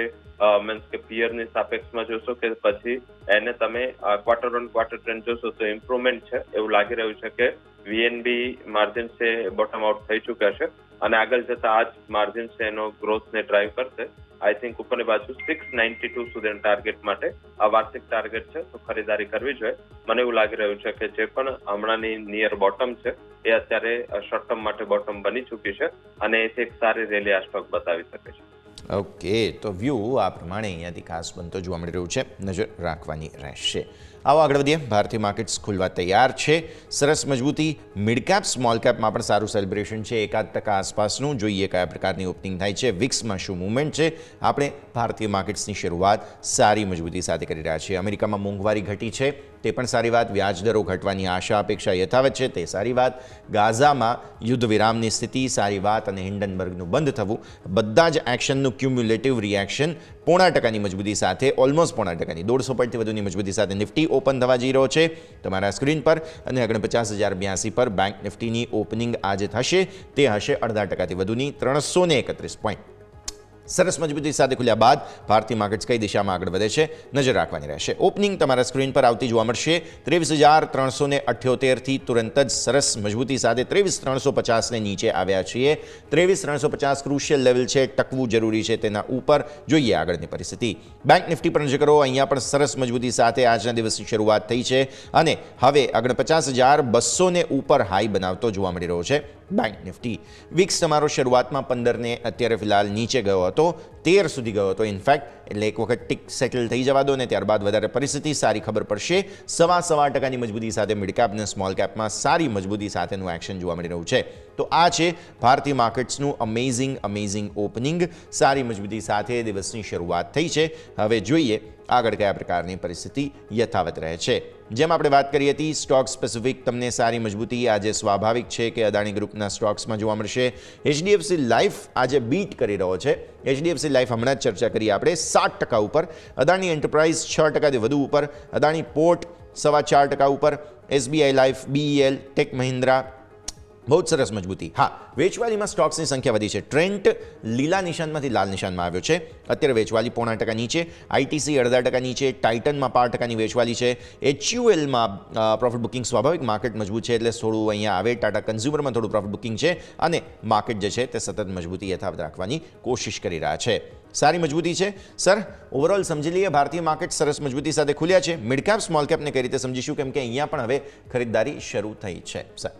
મીન્સ કે પિયરની સાપેક્ષમાં જોશો કે પછી એને તમે ક્વાર્ટર ઓન ક્વાર્ટર ટ્રેન્ડ જોશો તો ઇમ્પ્રુવમેન્ટ છે એવું લાગી રહ્યું છે કે વીએનબી માર્જિન છે બોટમ આઉટ થઈ ચૂક્યા છે અને આગળ જતા આ જ માર્જિન છે એનો ગ્રોથને ડ્રાઈવ કરશે. આઈ થિંક ઉપરની બાજુ 692 સુધીના ટાર્ગેટ માટે આ વાર્ષિક ટાર્ગેટ છે, તો ખરીદારી કરવી જોઈએ. મને એવું લાગી રહ્યું છે કે જે પણ હમણાંની નિયર બોટમ છે એ અત્યારે શોર્ટ ટર્મ માટે બોટમ બની ચૂકી છે અને એથી એક સારી રેલી આ સ્ટોક બતાવી શકે છે. ઓકે, તો વ્યૂ આ પ્રમાણે અહીંયાથી ખાસ બનતો જોવા મળી રહ્યું છે, નજર રાખવાની રહેશે. આવો આગળ વધીએ. ભારતીય માર્કેટ્સ ખુલવા તૈયાર છે. સરસ મજબૂતી. મિડ કેપ સ્મોલ કેપમાં પણ સારું સેલિબ્રેશન છે, 1% આસપાસનું. જોઈએ કયા પ્રકારની ઓપનિંગ થાય છે, વિક્સમાં શું મૂવમેન્ટ છે. આપણે ભારતીય માર્કેટ્સની શરૂઆત સારી મજબૂતી સાથે કરી રહ્યા છીએ. અમેરિકામાં મોંઘવારી ઘટી છે, તે પણ સારી વાત. વ્યાજદરો ઘટવાની આશા અપેક્ષા યથાવત છે, તે સારી વાત. ગાઝામાં યુદ્ધ વિરામની સ્થિતિ સારી વાત અને હિન્ડનબર્ગનું બંધ થવું, બધા જ એક્શનનું ક્યુમ્યુલેટિવ રિએક્શન 0.5% મજબૂતી સાથે, ઓલમોસ્ટ 0.5%, 150 પોઈન્ટથી વધુની મજબૂતી સાથે નિફ્ટી ઓપન થવા જઈ રહ્યો છે તમારા સ્ક્રીન પર. અને 49,082 પર બેંક નિફ્ટીની ઓપનિંગ આજે થશે, તે હશે 0.5%થી વધુની 331 પોઈન્ટ. સરસ મજબૂતી સાથે ખુલ્યા બાદ ભારતીય માર્કેટ્સ કઈ દિશામાં આગળ વધે છે, નજર રાખવાની રહેશે. ઓપનિંગ તમારા સ્ક્રીન પર આવતી જોવા મળશે 23,378થી તુરંત જ સરસ મજબૂતી સાથે 23,350ને નીચે આવ્યા છીએ. 23,350 ક્રુશિયલ લેવલ છે, ટકવું જરૂરી છે તેના ઉપર. જોઈએ આગળની પરિસ્થિતિ. બેંક નિફ્ટી પર નજર કરો, અહીંયા પણ સરસ મજબૂતી સાથે આજના દિવસની શરૂઆત થઈ છે અને હવે 49,200ને ઉપર હાઈ બનાવતો જોવા મળી રહ્યો છે બેંક નિફ્ટી. વિક્સ તમારો શરૂઆતમાં 15ને અત્યારે ફિલહાલ નીચે ગયો હતો, 13 સુધી ગયો હતો ઇનફેક્ટ, એટલે એક વખત ટિક સેટલ થઈ જવા દો ને ત્યારબાદ વધારે પરિસ્થિતિ સારી ખબર પડશે. 1.25% મજબૂતી સાથે મિડ કેપ અને સ્મોલ કેપમાં સારી મજબૂતી સાથેનું એક્શન જોવા મળી રહ્યું છે. તો આ છે ભારતીય માર્કેટ્સનું અમેઝિંગ ઓપનિંગ. સારી મજબૂતી સાથે દિવસની શરૂઆત થઈ છે. હવે જોઈએ આગળ કયા પ્રકારની પરિસ્થિતિ યથાવત રહે છે. જેમ આપણે વાત કરી હતી, સ્ટોક સ્પેસિફિક તમને સારી મજબૂતી આજે સ્વાભાવિક છે કે અદાણી ગ્રુપના સ્ટોક્સમાં જોવા મળશે. એચડીએફસી લાઈફ આજે બીટ કરી રહ્યો છે. એચડીએફસી લાઈફ હમણાં જ ચર્ચા કરી આપણે 7% ઉપર, અદાણી એન્ટરપ્રાઇઝ 6%થી વધુ ઉપર, અદાણી પોર્ટ 4.25% ઉપર, એસબીઆઈ લાઈફ, બીઈએલ, ટેક મહિન્દ્રા બહુ જ સરસ મજબૂતી. હા, વેચવાલીમાં સ્ટોક્સની સંખ્યા વધી છે. ટ્રેન્ટ લીલા નિશાનમાંથી લાલ નિશાનમાં આવ્યો છે. અત્યારે વેચવાલી 0.5% નીચે, આઈટીસી 0.5% નીચે, ટાઇટનમાં 5%ની વેચવાલી છે. એચયુએલમાં પ્રોફિટ બુકિંગ સ્વાભાવિક, માર્કેટ મજબૂત છે એટલે થોડું અહીંયા આવે. ટાટા કન્ઝ્યુમરમાં થોડું પ્રોફિટ બુકિંગ છે અને માર્કેટ જે છે તે સતત મજબૂતી યથાવત રાખવાની કોશિશ કરી રહ્યા છે. સારી મજબૂતી છે. સર, ઓવરઓલ સમજી લઈએ, ભારતીય માર્કેટ સરસ મજબૂતી સાથે ખુલ્યા છે. મિડ કેપ સ્મોલ કેપને કઈ રીતે સમજીશું, કેમ કે અહીંયા પણ હવે ખરીદદારી શરૂ થઈ છે. સર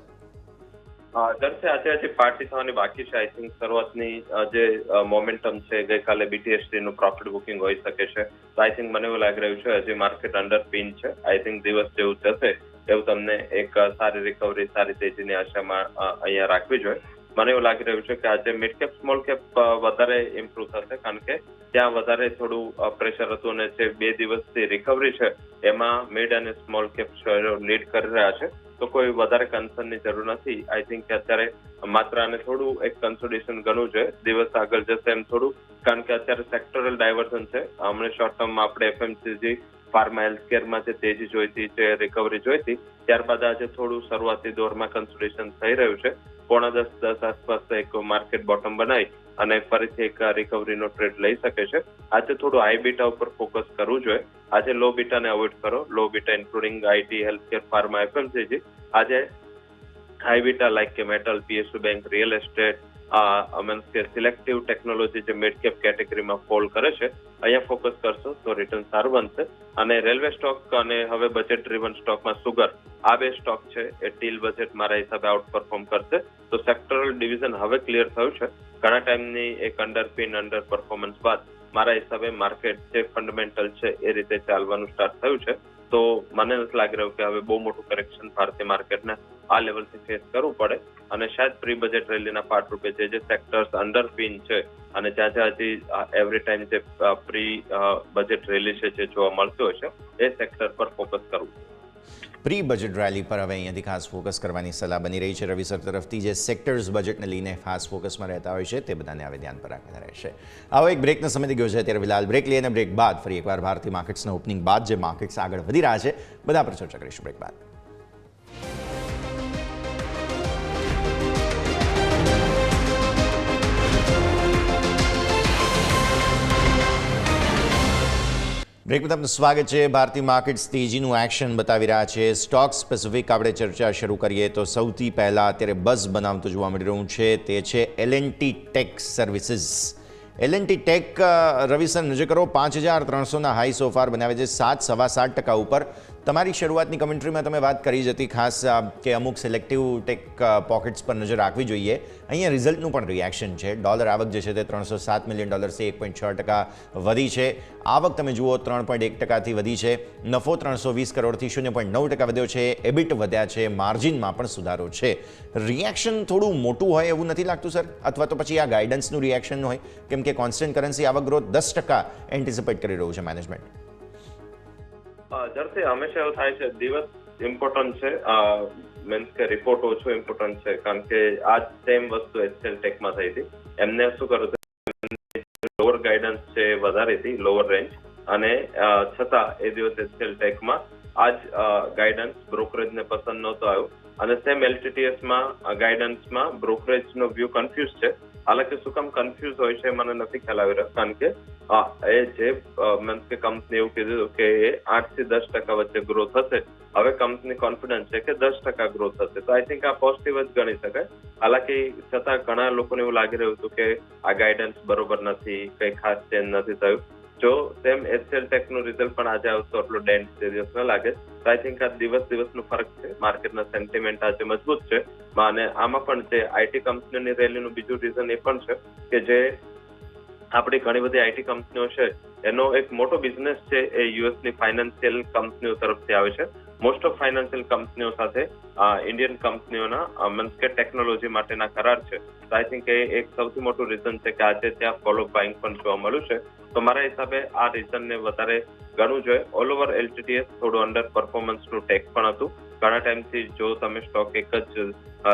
જર્સે આજે હજી પાર્ટી થવાની બાકી છે. આઈ થિંક શરૂઆતની જે મોમેન્ટમ છે, ગઈકાલે બીટીએસટી નું પ્રોફિટ બુકિંગ હોઈ શકે છે. તો આઈ થિંક મને એવું લાગી રહ્યું છે હજી માર્કેટ અંડર પિન છે. આઈ થિંક દિવસ જેવું જશે એવું તમને એક સારી રિકવરી, સારી તેજીની આશામાં અહીંયા રાખવી જોઈએ. મને એવું લાગી રહ્યું છે કે આજે મિડ કેપ સ્મોલ કેપ વધારે ઇમ્પ્રુવ થશે, કારણ કે ત્યાં વધારે થોડું પ્રેશર હતું અને જે 2 દિવસથી રિકવરી છે એમાં મિડ અને સ્મોલ કેપ લીડ કરી રહ્યા છે. તો કોઈ વધારે કન્સર્નની જરૂર નથી. આઈ થિંક કે અત્યારે માત્ર આને થોડું એક કન્સોલિડેશન ગણવું જોઈએ. દિવસ આગળ જશે એમ થોડું, કારણ કે અત્યારે સેક્ટરલ ડાયવર્ઝન છે. હમણાં શોર્ટ ટર્મમાં આપણે એફએમસીજી, ફાર્મા, હેલ્થકેરમાં જે તેજી જોઈતી, જે રિકવરી જોઈતી, ત્યારબાદ આજે થોડું શરૂઆતી દોરમાં કન્સોલિડેશન થઈ રહ્યું છે. 9:10 આસપાસ એક માર્કેટ બોટમ બનાવી અને ફરીથી એક રિકવરીનો ટ્રેડ લઈ શકે છે. આજે થોડું હાઈ બીટા ઉપર ફોકસ કરવું જોઈએ. આજે લો બીટાને અવોઇડ કરો. Low beta including IT, healthcare, pharma, FMCG. આજે હાઈ બીટા લાઈક કે metal, PSU bank, real estate, means કે સિલેક્ટિવ ટેકનોલોજી જે મિડ કેપ કેટેગરીમાં ફોલ કરે છે, અહીંયા ફોકસ કરશો તો રિટર્ન સારું બનશે. અને રેલવે સ્ટોક અને હવે બજેટ ડ્રીવન સ્ટોકમાં સુગર, આ 2 સ્ટોક છે એ ટીલ બજેટ મારા હિસાબે આઉટ પરફોર્મ કરશે. તો સેક્ટરલ ડિવિઝન હવે ક્લિયર થયું છે. ઘણા ટાઈમની એક અંડર પરફોર્મન્સ બાદ મારા હિસાબે માર્કેટ જે ફંડામેન્ટલ છે એ રીતે ચાલવાનું સ્ટાર્ટ થયું છે. તો મને નથી લાગી રહ્યું કે હવે બહુ મોટું કરેક્શન ભારતીય માર્કેટને આ લેવલથી ફેસ કરવું પડે અને શાયદ પ્રી બજેટ રેલીના પાર્ટરૂપે જે સેક્ટર્સ અંડર પિન છે અને જ્યાં હજી એવરી ટાઈમ જે પ્રી બજેટ રેલી છે જે જોવા મળતી હોય છે, એ સેક્ટર પર ફોકસ કરવું. પ્રી બજેટ રેલી પર હવે અહીંયાથી ખાસ ફોકસ કરવાની સલાહ બની રહી છે રવિ સર તરફથી. જે સેક્ટર્સ બજેટને લઈને ખાસ ફોકસમાં રહેતા હોય છે તે બધાને હવે ધ્યાન પર રાખવાના રહેશે. આવો એક બ્રેકનો સમય થઈ ગયો છે, ત્યારે ફિલહાલ બ્રેક લઈએ અને બ્રેક બાદ ફરી એકવાર ભારતીય માર્કેટ્સના ઓપનિંગ બાદ જે માર્કેટ્સ આગળ વધી રહ્યા છે બધા પર ચર્ચા કરીશું બ્રેક બાદ. બ્રેક બાદ આપનું સ્વાગત છે. ભારતીય માર્કેટ્સ તેજીનું એક્શન બતાવી રહ્યા છે. સ્ટોક સ્પેસિફિક આપણે ચર્ચા શરૂ કરીએ તો સૌથી પહેલાં અત્યારે બઝ બનાવતું જોવા મળી રહ્યું છે તે છે L&T tech services. L&T tech Ravi sir નજર કરો 5300ના હાઈ સોફાર બનાવે છે 7.7% ઉપર. તમારી શરૂઆતની કમેન્ટ્રીમાં તમે વાત કરી જ હતી ખાસ કે અમુક સિલેક્ટિવ ટેક પોકેટ્સ પર નજર રાખવી જોઈએ. અહીંયા રિઝલ્ટનું પણ રિએક્શન છે. ડોલર આવક જે છે તે $307 મિલિયન છે, 1.6% વધી છે. આવક તમે જુઓ 3.1%થી વધી છે. નફો 320 કરોડથી 0.9% વધ્યો છે. એબિટ વધ્યા છે. માર્જિનમાં પણ સુધારો છે. રિએક્શન થોડું મોટું હોય એવું નથી લાગતું સર? અથવા તો પછી આ ગાઈડન્સનું રિએક્શન હોય કેમ કે કોન્સ્ટન્ટ કરન્સી આવક ગ્રોથ 10% એન્ટિસિપેટ કરી રહ્યું છે મેનેજમેન્ટ. ઝડપથી હંમેશા એવું થાય છે, દિવસ ઇમ્પોર્ટન્ટ છે, મીન્સ કે રિપોર્ટ ઓછો ઇમ્પોર્ટન્ટ છે, કારણ કે આ સેમ વસ્તુ એચસીએલ ટેકમાં થઈ હતી. એમને શું કર્યું હતું, લોઅર ગાઈડન્સ છે વધારી હતી, લોઅર રેન્જ, અને છતાં એ દિવસ એચસીએલ ટેકમાં આ જ ગાઈડન્સ બ્રોકરેજને પસંદ નહોતો આવ્યો. અને સેમ એલટીટીએસમાં ગાઈડન્સમાં બ્રોકરેજનો વ્યૂ કન્ફ્યુઝ છે. હાલાકી શું કામ કન્ફ્યુઝ હોય છે મને નથી ખ્યાલ આવી રહ્યો, કારણ કે એ જે મીન્સ કે કંપની એવું કીધું કે એ 8 થી 10% વચ્ચે ગ્રોથ હશે. હવે કંપની કોન્ફિડન્સ છે કે 10% ગ્રોથ હશે, તો આઈ થિંક આ પોઝિટિવ જ ગણી શકાય. હાલાકી છતાં ઘણા લોકોને એવું લાગી રહ્યું હતું કે આ ગાઈડન્સ બરોબર નથી, કઈ ખાસ ચેન્જ નથી થયું. જો સેમ એચસીએલ ટેકનું રિઝલ્ટ પણ આજે આવતો એટલો ડેન્ટ સિરિયસ ન લાગે તો આઈ થિંક આ દિવસનો ફરક છે. માર્કેટના સેન્ટિમેન્ટ આજે મજબૂત છે, અને આમાં પણ જે આઈટી કંપનીઓની રેલીનું બીજું રીઝન એ પણ છે કે જે આપણી ઘણી બધી આઈટી કંપનીઓ છે એનો એક મોટો બિઝનેસ છે એ યુએસની ફાઇનાન્શિયલ કંપનીઓ તરફથી આવે છે. મોસ્ટ ઓફ ફાઇનાન્શિયલ કંપનીઓ સાથે ઇન્ડિયન કંપનીઓના મીન્સ કે ટેકનોલોજી માટેના કરાર છે. તો આઈ થિંક એ એક સૌથી મોટું રીઝન છે કે આજે ત્યાં ફોલો બાઇંગ પણ જોવા મળ્યું છે. તો મારા હિસાબે આ રીઝનને વધારે ગણવું જોઈએ. ઓલ ઓવર એલટીટીએસ થોડું અંડર પરફોર્મન્સનું ટેક પણ હતું. ઘણા ટાઈમથી જો તમે સ્ટોક એક જ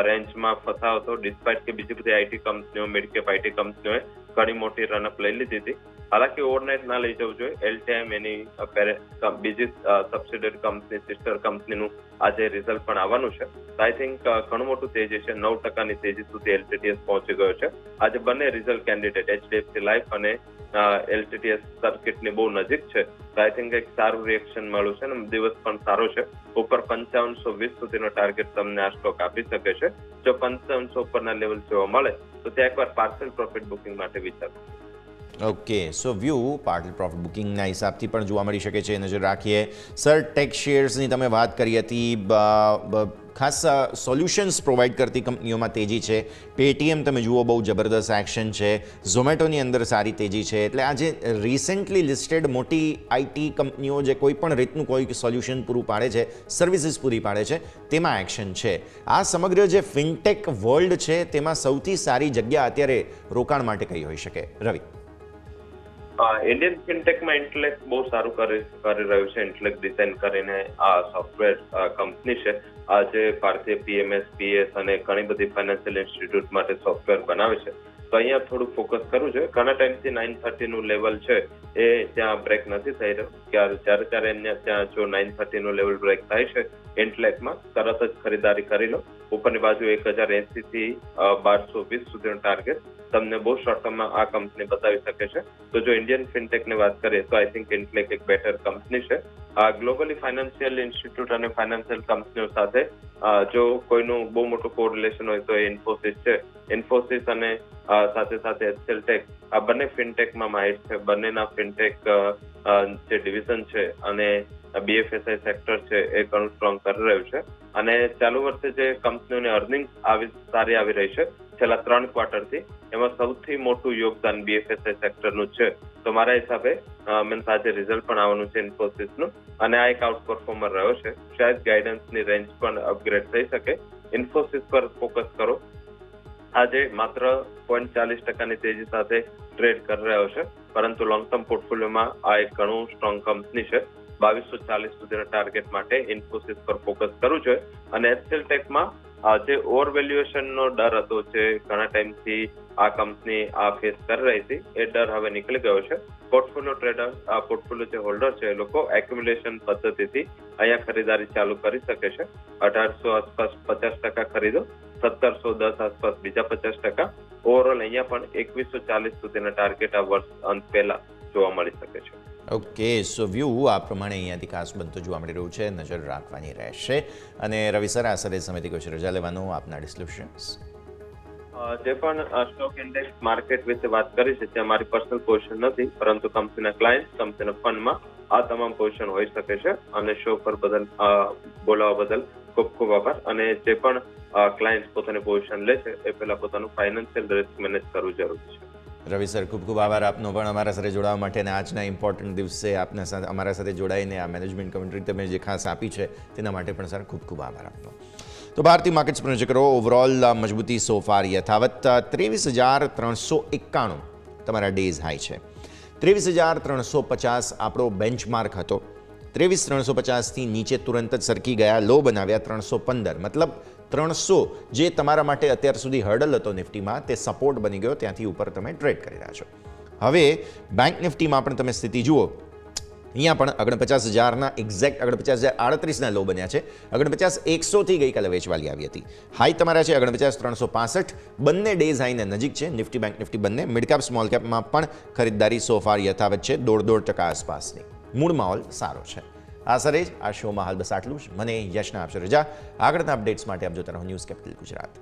રેન્જમાં ફસાવો તો ડિસ્પાઇટ કે બીજી બધી આઈટી કંપનીઓ, મિડકેપ આઈટી કંપનીઓએ ઘણી મોટી રનઅપ લઈ લીધી હતી. હાલાકી ઓવરનાઇટ ના લઈ જવું જોઈએ. એલટીઆઈએમ એની બીજી સબસિડરી કંપની, સિસ્ટર કંપનીનું આજે રિઝલ્ટ પણ આવવાનું છે. તો આઈ થિંક ઘણું મોટું તેજી છે, 9%ની તેજી સુધી એલટીટીએસ પહોંચી ગયો છે. આજે બંને રિઝલ્ટ કેન્ડિડેટ એચડીએફસી લાઈફ અને એલટીટીએસ સર્કિટની બહુ નજીક છે. તો આઈ થિંક એક સારું રિએક્શન મળ્યું છે અને દિવસ પણ સારો છે. ઉપર 5520 સુધીનો ટાર્ગેટ તમને આ સ્ટોક આપી શકે છે. જો 5500 ઉપરના લેવલ જોવા મળે તો ત્યાં એકવાર પાર્સલ પ્રોફિટ બુકિંગ માટે વિચારો. ઓકે, સો વ્યૂ પાર્સલ પ્રોફિટ બુકિંગના હિસાબથી પણ જોવા મળી શકે છે. નજર રાખીએ. સર, ટેક શેર્સની તમે વાત કરી હતી, ખાસ સોલ્યુશન્સ પ્રોવાઈડ કરતી કંપનીઓમાં તેજી છે. પેટીએમ તમે જુઓ બહુ જબરદસ્ત એક્શન છે. ઝોમેટોની અંદર સારી તેજી છે. એટલે આજે રિસેન્ટલી લિસ્ટેડ મોટી આઈટી કંપનીઓ જે કોઈ પણ રીતનું કોઈ સોલ્યુશન પૂરું પાડે છે, સર્વિસીસ પૂરી પાડે છે, તેમાં એક્શન છે. આ સમગ્ર જે ફિનટેક વર્લ્ડ છે તેમાં સૌથી સારી જગ્યા અત્યારે રોકાણ માટે કઈ હોઈ શકે, રવિ? ઇન્ડિયન ફિનટેકમાં ઇન્ટેલેક બહુ સારું કરી રહ્યું છે. ઇન્ટેલેક ડિઝાઇન કરીને આ સોફ્ટવેર કંપની છે. આજે ભારતીય પીએમએસ, પીએસ અને ઘણી બધી ફાઇનાન્શિયલ ઇન્સ્ટિટ્યૂટ માટે સોફ્ટવેર બનાવે છે. તો અહીંયા થોડું ફોકસ કરવું જોઈએ. ઘણા ટાઈમથી 930નું લેવલ છે એ ત્યાં બ્રેક નથી થઈ રહ્યો. જ્યારે ત્યાં જો 930નું લેવલ બ્રેક થાય છે ઇન્ટેલેકમાં, તરત જ ખરીદારી કરી લો. ઉપરની બાજુ 1080 થી 1220 સુધીનો ટાર્ગેટ તમને બહુ શોર્ટ ટર્મમાં આ કંપની બતાવી શકે છે. તો જો ઇન્ડિયન ફિનટેકની વાત કરીએ તો આઈ થિંક ઇન્ટેલેક એક બેટર કંપની છે. ગ્લોબલી ફાઇનાન્શિયલ ઇન્સ્ટિટ્યૂટ અને ફાઇનાન્શિયલ કંપનીઓ સાથે જો કોઈનું બહુ મોટું કોરિલેશન હોય તો ઇન્ફોસિસ છે. ઇન્ફોસિસ અને સાથે સાથે એચસીએલ ટેક આ બંને ફિનટેકમાં માહિર છે. બંનેના ફિનટેક જે ડિવિઝન છે અને બીએફએસઆઈ સેક્ટર છે એ ઘણું સ્ટ્રોંગ કરી રહ્યું છે. અને ચાલુ વર્ષે જે કંપનીઓની અર્નિંગ સારી આવી રહી છે છેલ્લા 3 ક્વાર્ટરથી, એમાં સૌથી મોટું યોગદાન બીએફએસઆઈ સેક્ટરનું છે. તો મારા હિસાબે મીન્સ આજે રિઝલ્ટ પણ આવવાનું છે ઇન્ફોસિસનું, અને આ એક આઉટ પરફોર્મર રહ્યો છે. શાયદ ગાઈડન્સની રેન્જ પણ અપગ્રેડ થઈ શકે. ઇન્ફોસિસ પર ફોકસ કરો. આજે માત્ર 0.40%ની તેજી સાથે ટ્રેડ કરી રહ્યો છે, પરંતુ લોંગ ટર્મ પોર્ટફોલિયોમાં આ એક ઘણું સ્ટ્રોંગ કંપની છે. 2240 સુધીના ટાર્ગેટ માટે ઇન્ફોસિસ પર ફોકસ કરવું જોઈએ. અને એચસીએલ ટેકમાં જે ઓવર વેલ્યુએશનનો ડર હતો, જે ઘણા ટાઈમથી આ કંપની આ ફેસ કરી રહી હતી, એ ડર હવે નીકળી ગયો છે. પોર્ટફોલિયો ટ્રેડર, આ પોર્ટફોલિયો જે હોલ્ડર છે એ લોકો એક્યુમ્યુલેશન પદ્ધતિથી અહીંયા ખરીદારી ચાલુ કરી શકે છે. 1800 આસપાસ 50% ખરીદો, 1710 આસપાસ બીજા 50%. ઓવરઓલ અહીંયા પણ 2140 સુધીના ટાર્ગેટ આ વર્ષ અંત પહેલા જોવા મળી શકે છે. ઓકે, સો વ્યૂ આ પ્રમાણે અહીંયાથી ખાસ બનતો જોવા મળી રહ્યું છે, નજર રાખવાની રહેશે. અને રવિ સર, આ સરે સમયથી કોઈ રજા લેવાનું આપના ડિસ્ક્રિપ્શન્સ. જે પણ સ્ટોક ઇન્ડેક્સ માર્કેટ વિશે વાત કરી છે તે મારી પર્સનલ પોઝિશન નથી, પરંતુ કંપનીના ક્લાયન્ટ, કંપનીના ફંડમાં આ તમામ પોઝિશન હોઈ શકે છે. અને શો પર બોલાવવા બદલ ખૂબ ખૂબ આભાર. અને જે પણ ક્લાયન્ટ પોતાની પોઝિશન લે છે એ પહેલા પોતાનું ફાઇનાન્શિયલ રિસ્ક મેનેજ કરવું જરૂરી છે. રવિ સર, ખૂબ ખૂબ આભાર આપનો પણ અમારા સાથે જોડાવા માટે અને આજના ઇમ્પોર્ટન્ટ દિવસે આપના સાથે અમારા સાથે જોડાઈને આ મેનેજમેન્ટ કમેન્ટ્રી તમે જે ખાસ આપી છે તેના માટે પણ સર ખૂબ ખૂબ આભાર આપનો. તો ભારતીય માર્કેટ્સ પર નજર કરો. ઓવરઓલ મજબૂતી સોફાર યથાવત. 23,391 તમારા ડેઝ હાઈ છે. 23,350 આપણો બેન્ચમાર્ક હતો. 23,350થી નીચે તુરંત જ સરકી ગયા, લો બનાવ્યા 315. મતલબ 300 જે તમારા માટે અત્યાર સુધી હર્ડલ હતો નિફ્ટીમાં, તે સપોર્ટ બની ગયો, ત્યાંથી ઉપર તમે ટ્રેડ કરી રહ્યા છો. હવે બેંક નિફ્ટીમાં પણ તમે સ્થિતિ જુઓ. અહીંયા પણ 49,000ના એક્ઝેક્ટ 49,038ના લો બન્યા છે. 49,100થી ગઈકાલે વેચવાલી આવી હતી. હાઈ તમારા છે 49,365. બંને ડેઝ હાઈને નજીક છે, નિફ્ટી બેંક નિફ્ટી બંને. મિડકેપ સ્મોલ કેપમાં પણ ખરીદદારી સોફાર યથાવત છે, 1.5% આસપાસની. મૂળ માહોલ સારો છે. આ સરે જ આ શોમાં હાલ બસ આટલું જ. મને યશના આપશે રજા. આગળના અપડેટ્સ માટે આપ જોતા રહો ન્યૂઝ કેપિટલ ગુજરાત.